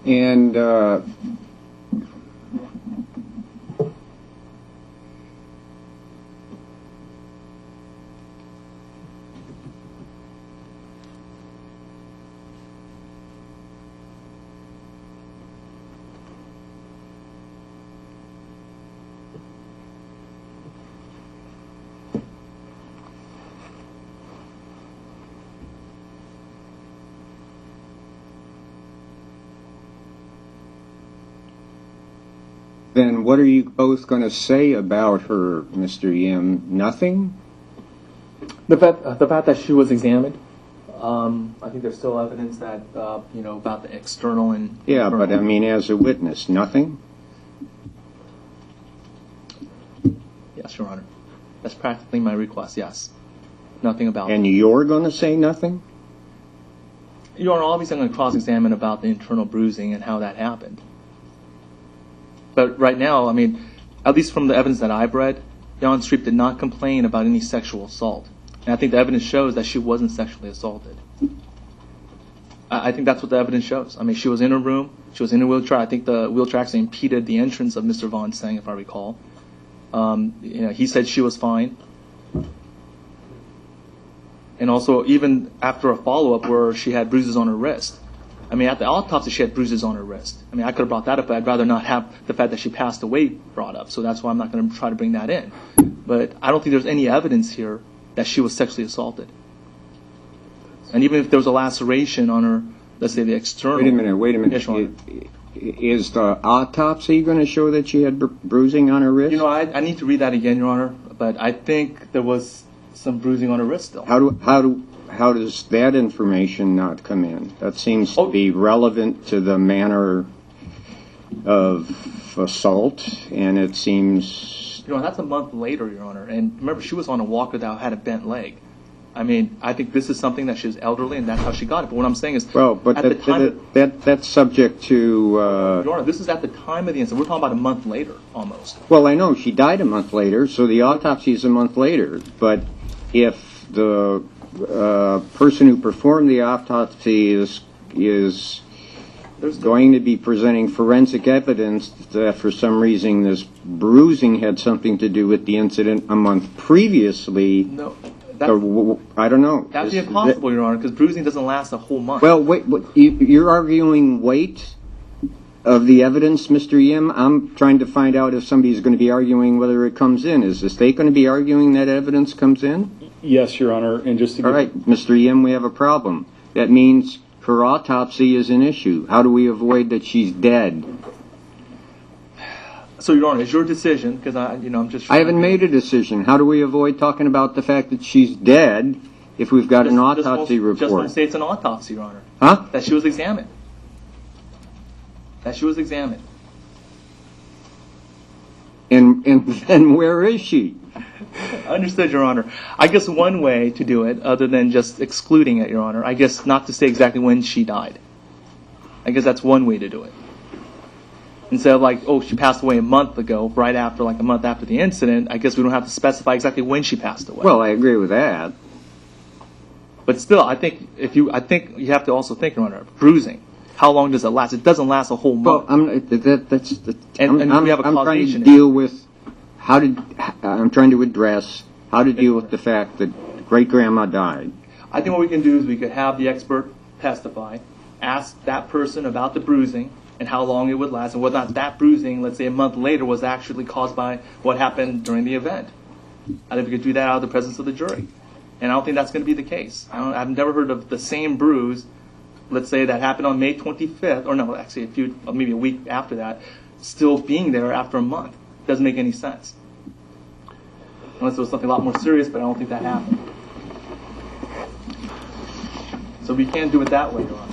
And then what are you both going to say about her, Mr. Yim? Nothing? The fact that she was examined, I think there's still evidence that, about the external and... Yeah, but I mean, as a witness, nothing? Yes, Your Honor. That's practically my request, yes. Nothing about... And you're going to say nothing? Your Honor, obviously I'm going to cross-examine about the internal bruising and how that happened. But right now, I mean, at least from the evidence that I've read, Jan Streep did not complain about any sexual assault. And I think the evidence shows that she wasn't sexually assaulted. I think that's what the evidence shows. I mean, she was in her room. She was in a wheelchair. I think the wheelchair actually impeded the entrance of Mr. Von Singh, if I recall. He said she was fine. And also, even after a follow-up where she had bruises on her wrist. I mean, at the autopsy, she had bruises on her wrist. I mean, I could have brought that up, but I'd rather not have the fact that she passed away brought up. So that's why I'm not going to try to bring that in. But I don't think there's any evidence here that she was sexually assaulted. And even if there was a laceration on her, let's say the external. Wait a minute. Yes, Your Honor. Is the autopsy going to show that she had bruising on her wrist? You know, I need to read that again, Your Honor. But I think there was some bruising on her wrist still. How does that information not come in? That seems to be relevant to the manner of assault, and it seems... You know, that's a month later, Your Honor. And remember, she was on a walker that had a bent leg. I mean, I think this is something that she was elderly, and that's how she got it. But what I'm saying is... Well, but that's subject to... Your Honor, this is at the time of the incident. We're talking about a month later, almost. Well, I know. She died a month later, so the autopsy is a month later. But if the person who performed the autopsy is going to be presenting forensic evidence that for some reason this bruising had something to do with the incident a month previously... No. I don't know. That'd be impossible, Your Honor, because bruising doesn't last a whole month. Well, wait, you're arguing weight of the evidence, Mr. Yim? I'm trying to find out if somebody's going to be arguing whether it comes in. Is the state going to be arguing that evidence comes in? Yes, Your Honor, and just to All right, Mr. Yim, we have a problem. That means her autopsy is an issue. How do we avoid that she's dead? So, Your Honor, it's your decision, because I'm just... I haven't made a decision. How do we avoid talking about the fact that she's dead if we've got an autopsy report? Just want to say it's an autopsy, Your Honor. Huh? That she was examined. And then where is she? Understood, Your Honor. I guess one way to do it, other than just excluding it, Your Honor, I guess not to say exactly when she died. I guess that's one way to do it. Instead of like, oh, she passed away a month ago, right after, like a month after the incident, I guess we don't have to specify exactly when she passed away. Well, I agree with that. But still, I think you have to also think, Your Honor, bruising. How long does it last? It doesn't last a whole month. Well, I'm trying to deal with I'm trying to address how to deal with the fact that great-grandma died. I think what we can do is we could have the expert testify, ask that person about the bruising and how long it would last, and whether or not that bruising, let's say a month later, was actually caused by what happened during the event. I think we could do that out of the presence of the jury. And I don't think that's going to be the case. I've never heard of the same bruise, let's say that happened on May 25th, or no, actually maybe a week after that, still being there after a month. Doesn't make any sense. Unless it was something a lot more serious, but I don't think that happened. So we can do it that way, Your Honor.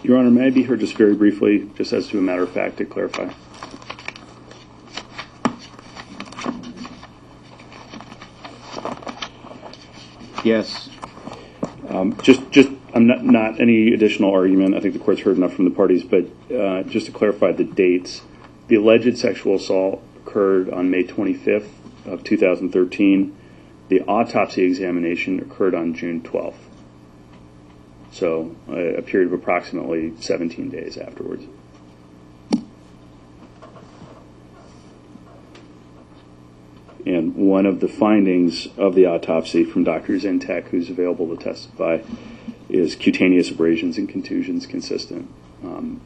Your Honor, may I be heard just very briefly, just as to a matter of fact, to clarify? Yes. Just I'm not any additional argument. I think the court's heard enough from the parties, but just to clarify the dates, the alleged sexual assault occurred on May 25th of 2013. The autopsy examination occurred on June 12th. so a period of approximately 17 days afterwards. And one of the findings of the autopsy from Dr. Zintek, who's available to testify, is cutaneous abrasions and contusions consistent,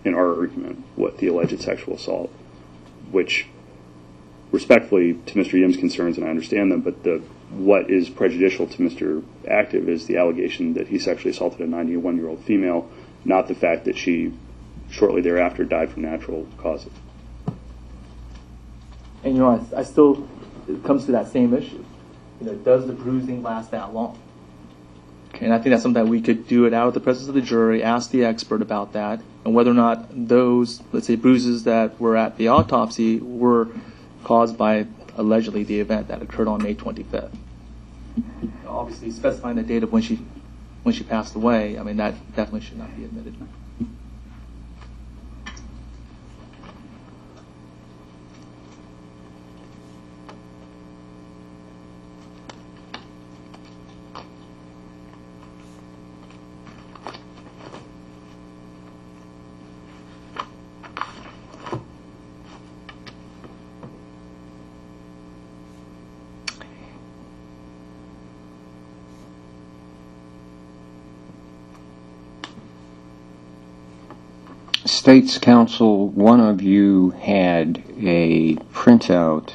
in our argument, with the alleged sexual assault, which, respectfully to Mr. Yim's concerns, and I understand them, but what is prejudicial to Mr. Active is the allegation that he sexually assaulted a 91-year-old female, not the fact that she, shortly thereafter, died from natural causes. And I still, it comes to that same issue. Does the bruising last that long? Okay, and I think that's something that we could do it out of the presence of the jury, ask the expert about that, and whether or not those, let's say, bruises that were at the autopsy were caused by, allegedly, the event that occurred on May 25th. Obviously, specifying the date of when she passed away, I mean, that definitely should not be admitted. State's Counsel, one of you had a printout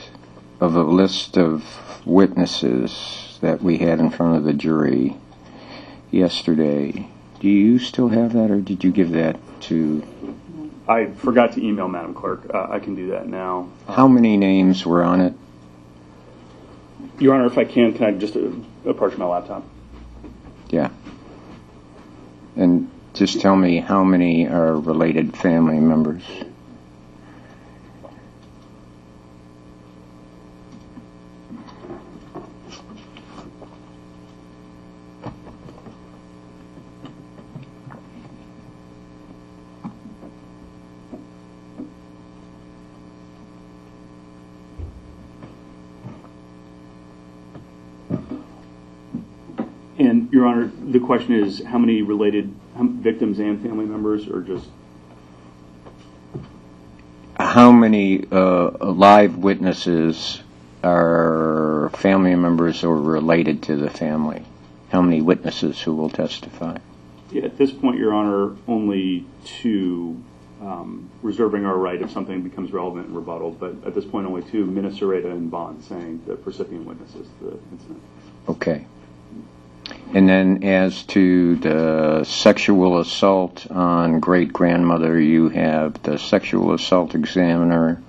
of a list of witnesses that we had in front of the jury yesterday. Do you still have that, or did you give that to... I forgot to email Madam Clerk. I can do that now. How many names were on it? Your Honor, if I can I just approach my laptop? Yeah. And just tell me how many are related family members. And, Your Honor, the question is how many related victims and family members, or just... How many live witnesses are family members or related to the family? How many witnesses who will testify? Yeah, at this point, Your Honor, only two, reserving our right if something becomes relevant and rebuttal, but at this point only two, Minnesota and Bond, saying the recipient witnesses to the incident. Okay. And then as to the sexual assault on great-grandmother, you have the sexual assault examiner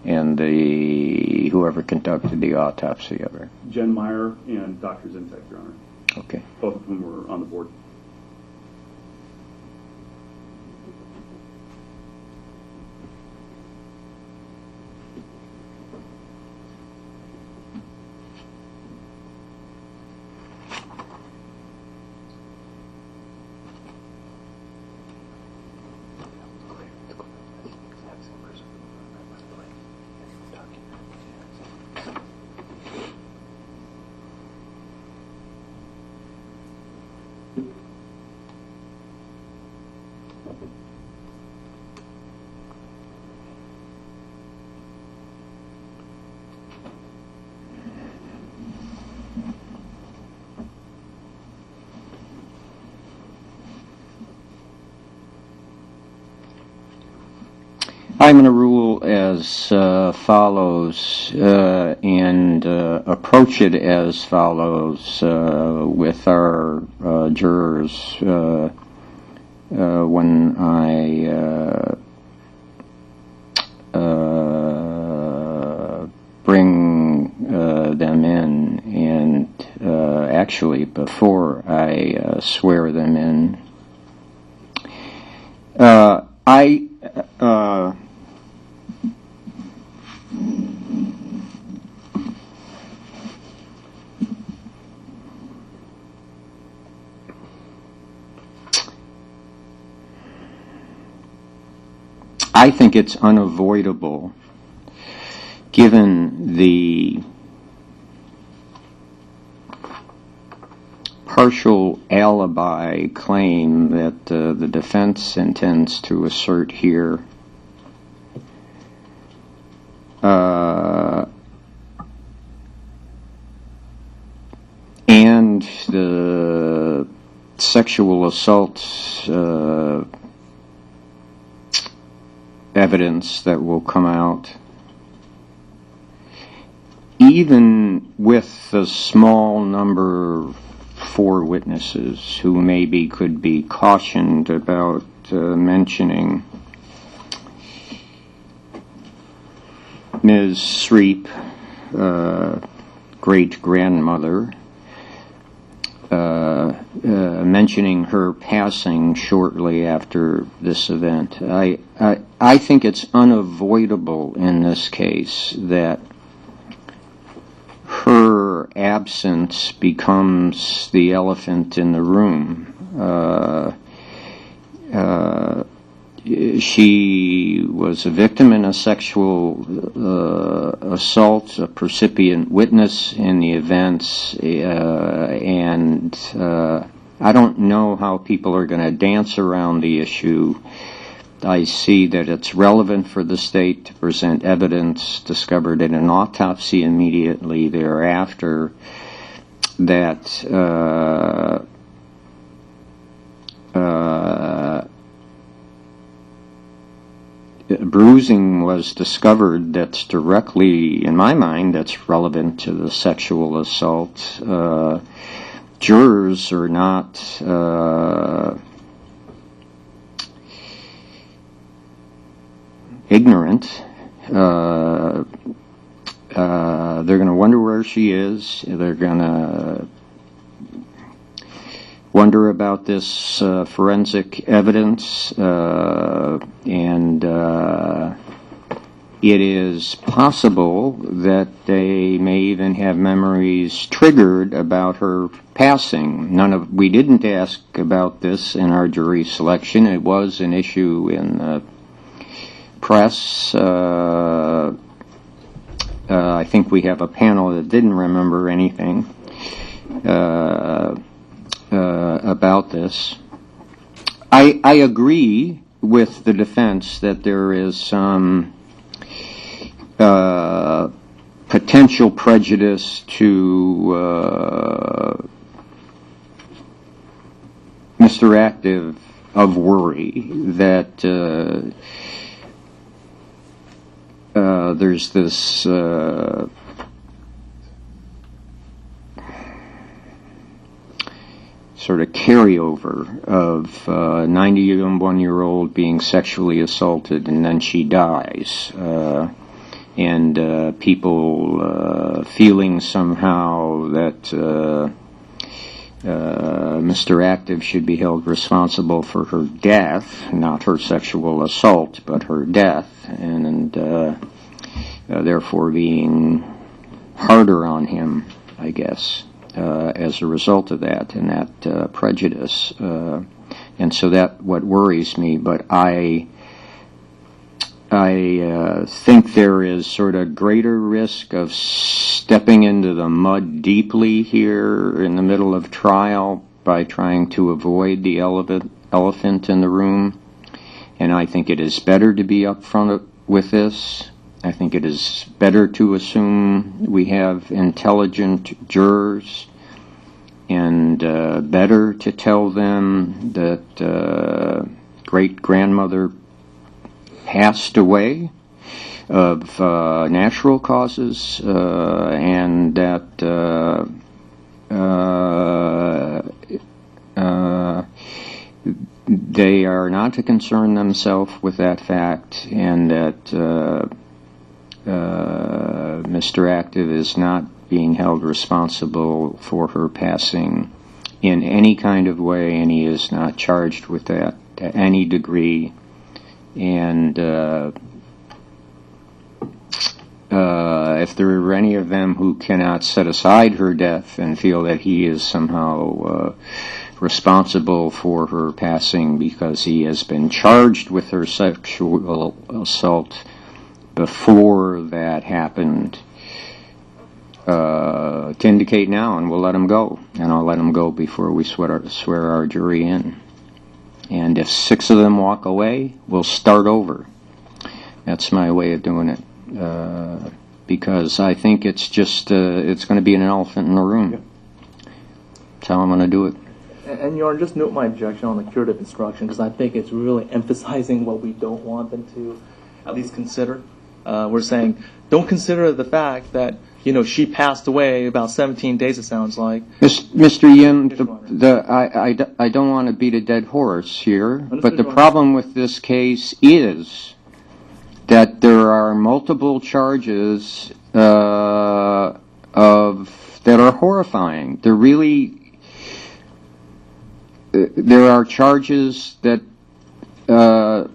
and the whoever conducted the autopsy of her. Jen Meyer and Dr. Zintek, Your Honor. Okay. Both of whom were on the board. I'm going to rule as follows and approach it as follows with our jurors when I bring them in, and actually before I swear them in. I think it's unavoidable, given the partial alibi claim that the defense intends to assert here. And the sexual assault evidence that will come out, even with the small number of 4 witnesses who maybe could be cautioned about mentioning Ms. Strep, great-grandmother, mentioning her passing shortly after this event. I think it's unavoidable in this case that her absence becomes the elephant in the room. She was a victim in a sexual assault, a percipient witness in the events, and I don't know how people are going to dance around the issue. I see that it's relevant for the state to present evidence discovered in an autopsy immediately thereafter that bruising was discovered that's directly, in my mind, that's relevant to the sexual assault. Jurors are not ignorant. They're going to wonder where she is. They're going to wonder about this forensic evidence, and it is possible that they may even have memories triggered about her passing. We didn't ask about this in our jury selection. It was an issue in the press. I think we have a panel that didn't remember anything about this. I agree with the defense that there is some potential prejudice to Mr. Active of worry that there's this sort of carryover of 91-year-old being sexually assaulted and then she dies, and people feeling somehow that Mr. Active should be held responsible for her death, not her sexual assault, but her death, and therefore being harder on him, I guess, as a result of that, and that prejudice. And so that what worries me, but I think there is sort of greater risk of stepping into the mud deeply here in the middle of trial by trying to avoid the elephant in the room. And I think it is better to be upfront with this. I think it is better to assume we have intelligent jurors, and better to tell them that great-grandmother passed away of natural causes, and that they are not to concern themselves with that fact, and that Mr. Active is not being held responsible for her passing in any kind of way, and he is not charged with that to any degree. And if there are any of them who cannot set aside her death and feel that he is somehow responsible for her passing because he has been charged with her sexual assault before that happened, to indicate now, and we'll let them go. And I'll let them go before we swear our jury in. And if 6 of them walk away, we'll start over. That's my way of doing it. Because I think it's just, it's going to be an elephant in the room. Yeah. That's how I'm going to do it. And Your Honor, just note my objection on the curative instruction, because I think it's really emphasizing what we don't want them to at least consider. We're saying, don't consider the fact that, she passed away about 17 days, it sounds like. Mr. Yim, I don't want to beat a dead horse here, but the problem with this case is that there are multiple charges that are horrifying. There are charges that, Your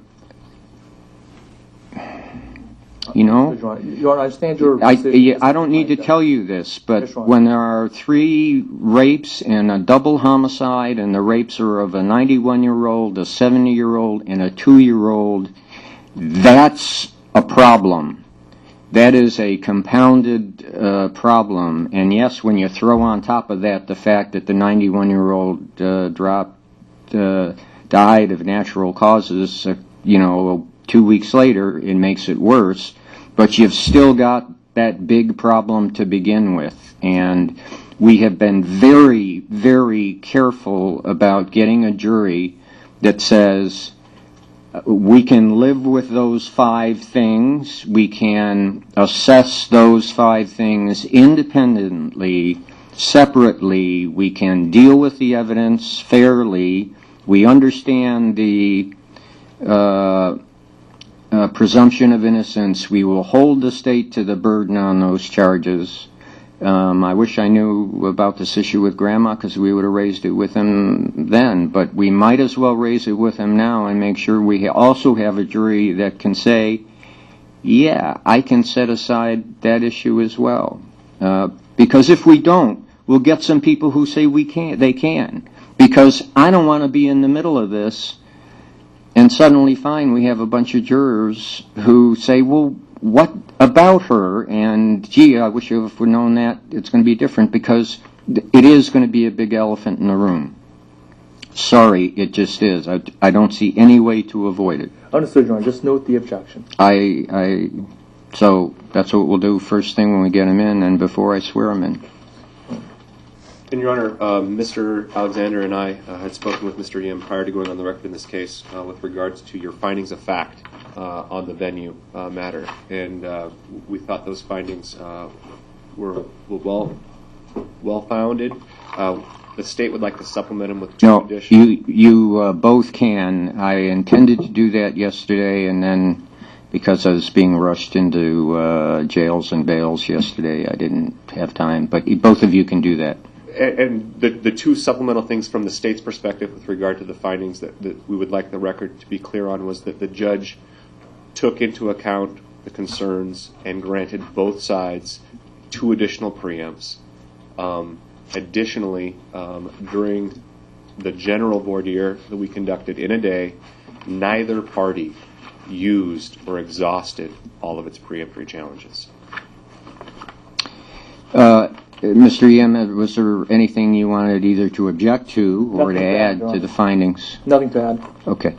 Honor, I understand your position. I don't need to tell you this, but when there are 3 rapes and a double homicide, and the rapes are of a 91-year-old, a 70-year-old, and a 2-year-old, that's a problem. That is a compounded problem. And yes, when you throw on top of that the fact that the 91-year-old died of natural causes, 2 weeks later, it makes it worse. But you've still got that big problem to begin with. And we have been very, very careful about getting a jury that says, we can live with those 5 things. We can assess those 5 things independently, separately. We can deal with the evidence fairly. We understand the presumption of innocence. We will hold the state to the burden on those charges. I wish I knew about this issue with Grandma, because we would have raised it with him then, but we might as well raise it with him now and make sure we also have a jury that can say, yeah, I can set aside that issue as well. Because if we don't, we'll get some people who say they can. Because I don't want to be in the middle of this and suddenly find we have a bunch of jurors who say, well, what about her? And, gee, I wish I would have known that. It's going to be different, because it is going to be a big elephant in the room. Sorry, it just is. I don't see any way to avoid it. Understood, Your Honor. Just note the objection. So that's what we'll do first thing when we get him in, and before I swear him in. And Your Honor, Mr. Alexander and I had spoken with Mr. Yim prior to going on the record in this case with regards to your findings of fact on the venue matter. And we thought those findings were well-founded. The state would like to supplement them with 2 additional. You both can. I intended to do that yesterday, and then because I was being rushed into jails and bails yesterday, I didn't have time. But both of you can do that. And the 2 supplemental things from the state's perspective with regard to the findings that we would like the record to be clear on was that the judge took into account the concerns and granted both sides 2 additional preempts. Additionally, during the general voir dire that we conducted in a day, neither party used or exhausted all of its preemptory challenges. Mr. Yim, was there anything you wanted either to object to or Nothing to add to the findings? Nothing to add. Okay.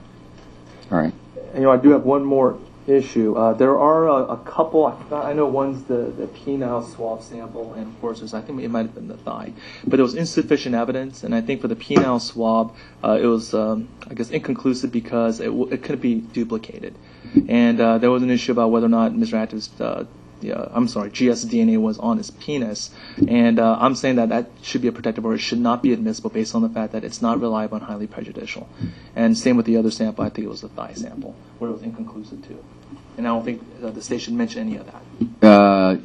All right. And I do have one more issue. There are a couple. I know one's the penile swab sample, and of course, I think it might have been the thigh, but it was insufficient evidence. And I think for the penile swab, it was inconclusive because it couldn't be duplicated. And there was an issue about whether or not Mr. Active's GS DNA was on his penis, and I'm saying that should be a protective order. It should not be admissible based on the fact that it's not reliable and highly prejudicial. And same with the other sample. I think it was the thigh sample where it was inconclusive too. And I don't think the state should mention any of that.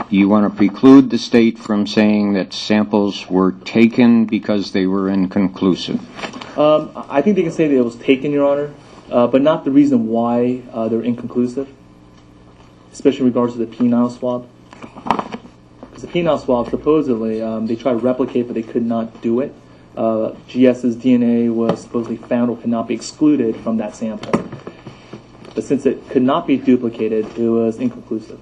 You want to preclude the state from saying that samples were taken because they were inconclusive? I think they can say that it was taken, Your Honor, but not the reason why they're inconclusive, especially in regards to the penile swab. Because the penile swab, supposedly, they tried to replicate, but they could not do it. GS's DNA was supposedly found or could not be excluded from that sample. But since it could not be duplicated, it was inconclusive,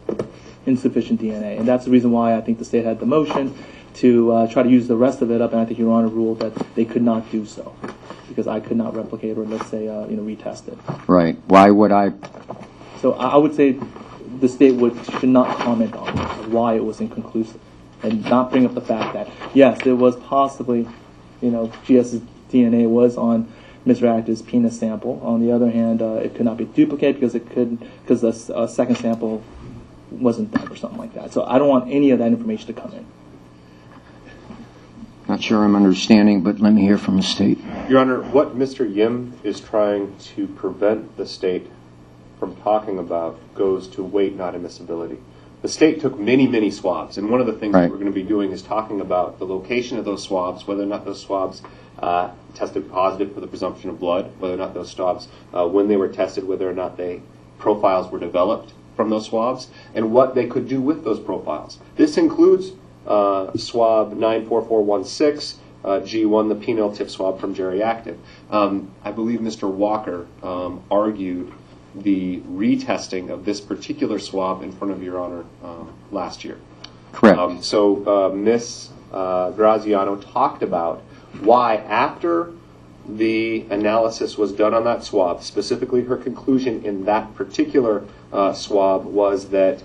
insufficient DNA. And that's the reason why I think the state had the motion to try to use the rest of it up, and I think Your Honor ruled that they could not do so because I could not replicate or, let's say, retest it. Right. Why would I? So I would say the state should not comment on why it was inconclusive and not bring up the fact that, yes, it was possibly, GS's DNA was on Mr. Active's penis sample. On the other hand, it could not be duplicated because the second sample wasn't done or something like that. So I don't want any of that information to come in. Not sure I'm understanding, but let me hear from the state. Your Honor, what Mr. Yim is trying to prevent the state from talking about goes to weight, not admissibility. The state took many, many swabs, and one of the things that we're going to be doing is talking about the location of those swabs, whether or not those swabs tested positive for the presumption of blood, whether or not those swabs, when they were tested, whether or not profiles were developed from those swabs, and what they could do with those profiles. This includes swab 94416, G1, the penile tip swab from Gerry Active. I believe Mr. Walker argued the retesting of this particular swab in front of Your Honor last year. Correct. So Ms. Graziano talked about why, after the analysis was done on that swab, specifically her conclusion in that particular swab was that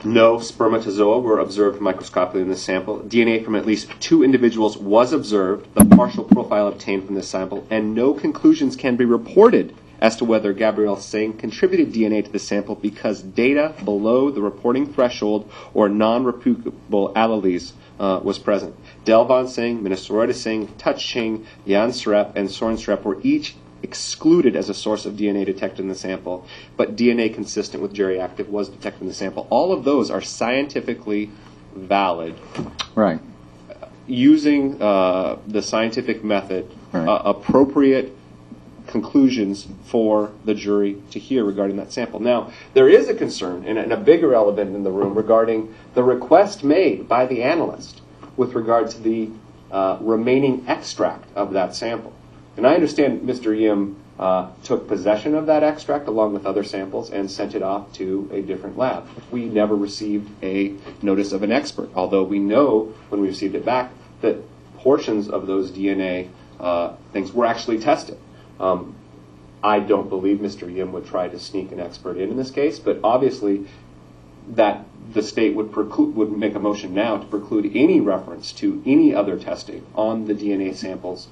no spermatozoa were observed microscopically in this sample. DNA from at least 2 individuals was observed, the partial profile obtained from this sample, and no conclusions can be reported as to whether Gabrielle Singh contributed DNA to the sample because data below the reporting threshold or non-repeatable alleles was present. Delvon Singh, Minnesota Singh, Touch Singh, Jan Strep, and Soren Strep were each excluded as a source of DNA detected in the sample, but DNA consistent with Gerry Active was detected in the sample. All of those are scientifically valid. Right. Using the scientific method, appropriate conclusions for the jury to hear regarding that sample. Now, there is a concern and a bigger element in the room regarding the request made by the analyst with regard to the remaining extract of that sample. And I understand Mr. Yim took possession of that extract along with other samples and sent it off to a different lab. We never received a notice of an expert, although we know when we received it back that portions of those DNA things were actually tested. I don't believe Mr. Yim would try to sneak an expert in this case, but obviously that the state would make a motion now to preclude any reference to any other testing on the DNA samples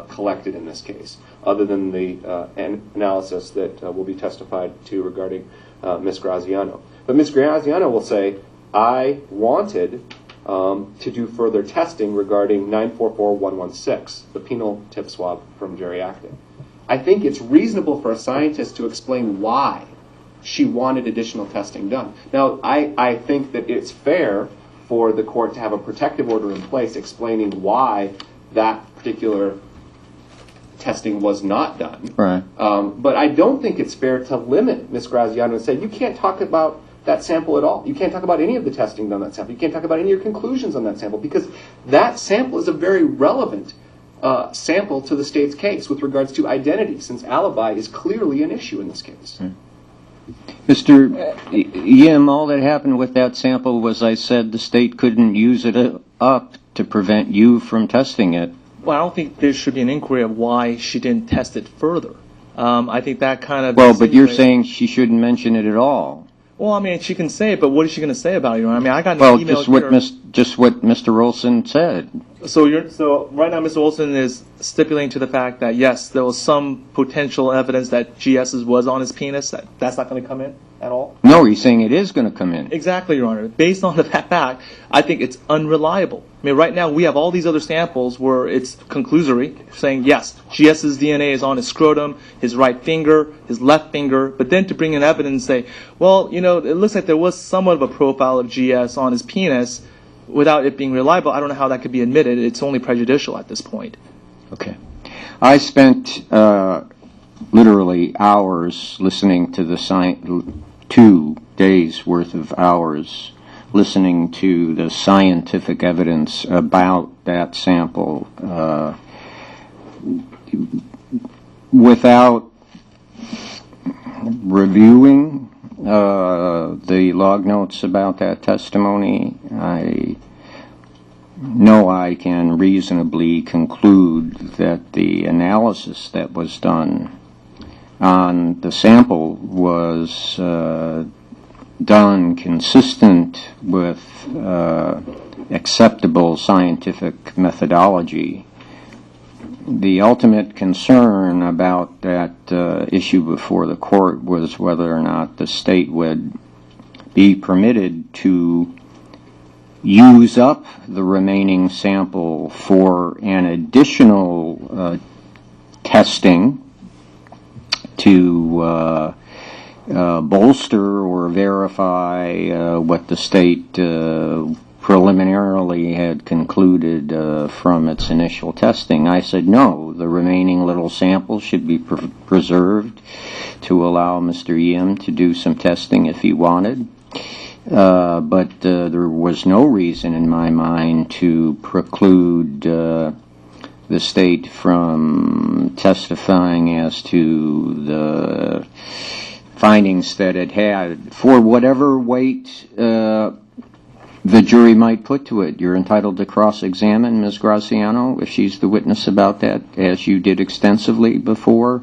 collected in this case, other than the analysis that will be testified to regarding Ms. Graziano. But Ms. Graziano will say, I wanted to do further testing regarding 944116, the penile tip swab from Gerry Active. I think it's reasonable for a scientist to explain why she wanted additional testing done. Now, I think that it's fair for the court to have a protective order in place explaining why that particular testing was not done. Right. But I don't think it's fair to limit Ms. Graziano and say, you can't talk about that sample at all. You can't talk about any of the testing done on that sample. You can't talk about any of your conclusions on that sample because that sample is a very relevant sample to the state's case with regards to identity, since alibi is clearly an issue in this case. Mr. Yim, all that happened with that sample was I said the state couldn't use it up to prevent you from testing it. Well, I don't think there should be an inquiry of why she didn't test it further. I think that kind of... Well, but you're saying she shouldn't mention it at all. Well, I mean, she can say it, but what is she going to say about it? I mean, I got an email just what Mr. Olson said. So right now, Mr. Olson is stipulating to the fact that yes, there was some potential evidence that GS's was on his penis. That's not going to come in at all. No, he's saying it is going to come in. Exactly, Your Honor. Based on that fact, I think it's unreliable. I mean, right now we have all these other samples where it's conclusory, saying yes, GS's DNA is on his scrotum, his right finger, his left finger. But then to bring in evidence and say, well, it looks like there was somewhat of a profile of GS on his penis, without it being reliable, I don't know how that could be admitted. It's only prejudicial at this point. Okay. I spent literally hours listening to the 2 days worth of hours listening to the scientific evidence about that sample without reviewing the log notes about that testimony, I know I can reasonably conclude that the analysis that was done on the sample was done consistent with acceptable scientific methodology. The ultimate concern about that issue before the court was whether or not the state would be permitted to use up the remaining sample for an additional testing to bolster or verify what the state preliminarily had concluded from its initial testing. I said no, the remaining little sample should be preserved to allow Mr. Yim to do some testing if he wanted. But there was no reason in my mind to preclude the state from testifying as to the findings that it had for whatever weight the jury might put to it. You're entitled to cross-examine Ms. Graziano if she's the witness about that, as you did extensively before,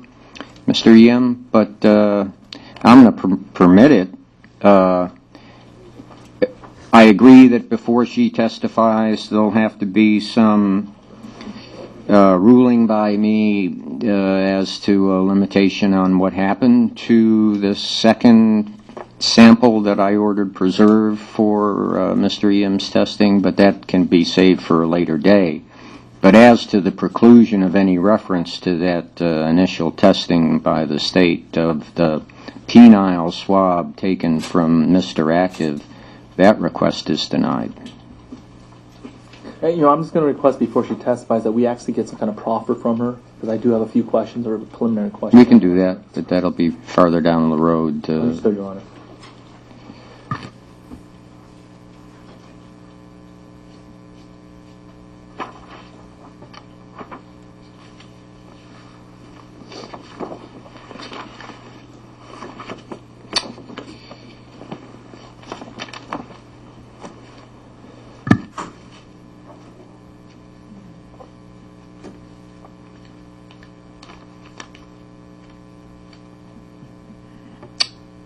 Mr. Yim, but I'm going to permit it. I agree that before she testifies, there'll have to be some ruling by me as to a limitation on what happened to the second sample that I ordered preserved for Mr. Yim's testing, but that can be saved for a later day. But as to the preclusion of any reference to that initial testing by the state of the penile swab taken from Mr. Active, that request is denied. And, I'm just going to request before she testifies that we actually get some kind of proffer from her, because I do have a few questions or preliminary questions. We can do that, but that'll be farther down the road. Understood, Your Honor.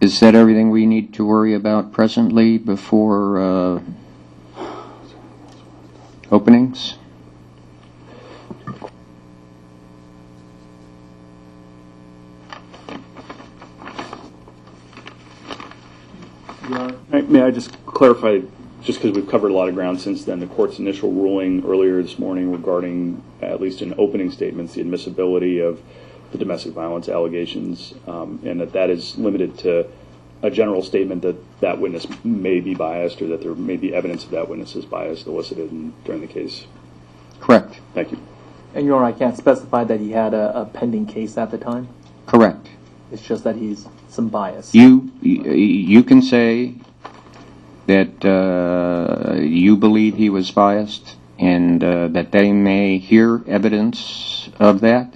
Is that everything we need to worry about presently before openings? May I just clarify, just because we've covered a lot of ground since then, the court's initial ruling earlier this morning regarding, at least in opening statements, the admissibility of the domestic violence allegations, and that is limited to a general statement that that witness may be biased or that there may be evidence of that witness's bias elicited during the case. Correct. Thank you. And Your Honor, I can't specify that he had a pending case at the time. Correct. It's just that he's some bias. You can say that you believe he was biased and that they may hear evidence of that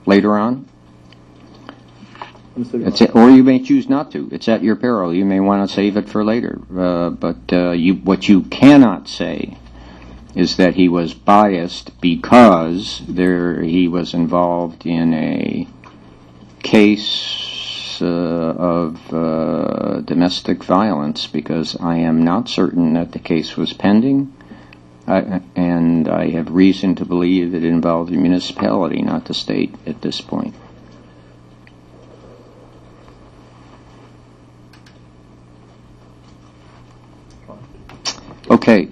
later on. Or you may choose not to. It's at your peril. You may want to save it for later. But what you cannot say is that he was biased because he was involved in a case of domestic violence, because I am not certain that the case was pending, and I have reason to believe it involved the municipality, not the state at this point. Okay.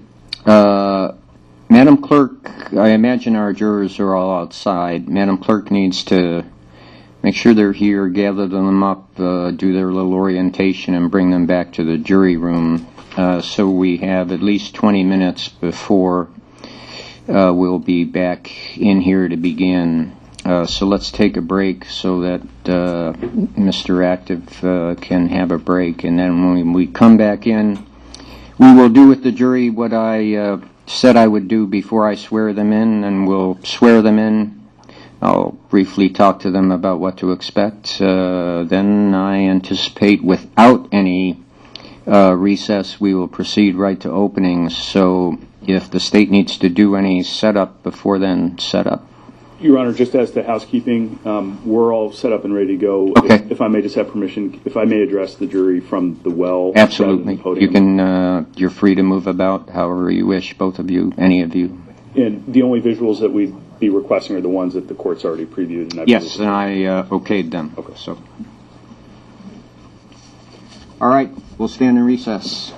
Madam Clerk, I imagine our jurors are all outside. Madam Clerk needs to make sure they're here, gather them up, do their little orientation, and bring them back to the jury room. So we have at least 20 minutes before we'll be back in here to begin. So let's take a break so that Mr. Active can have a break. And then when we come back in, we will do with the jury what I said I would do before I swear them in, and we'll swear them in I'll briefly talk to them about what to expect. Then I anticipate without any recess, we will proceed right to openings. So if the state needs to do any setup before then, set up. Your Honor, just as to housekeeping, we're all set up and ready to go. Okay. If I may just have permission, if I may address the jury from the well. Absolutely. rather than the You podium. can, you're free to move about however you wish, both of you, any of you. And the only visuals that we'd be requesting are the ones that the court's already previewed. And I Yes, believe- and I okayed them. Okay. So. All right, we'll stand in recess.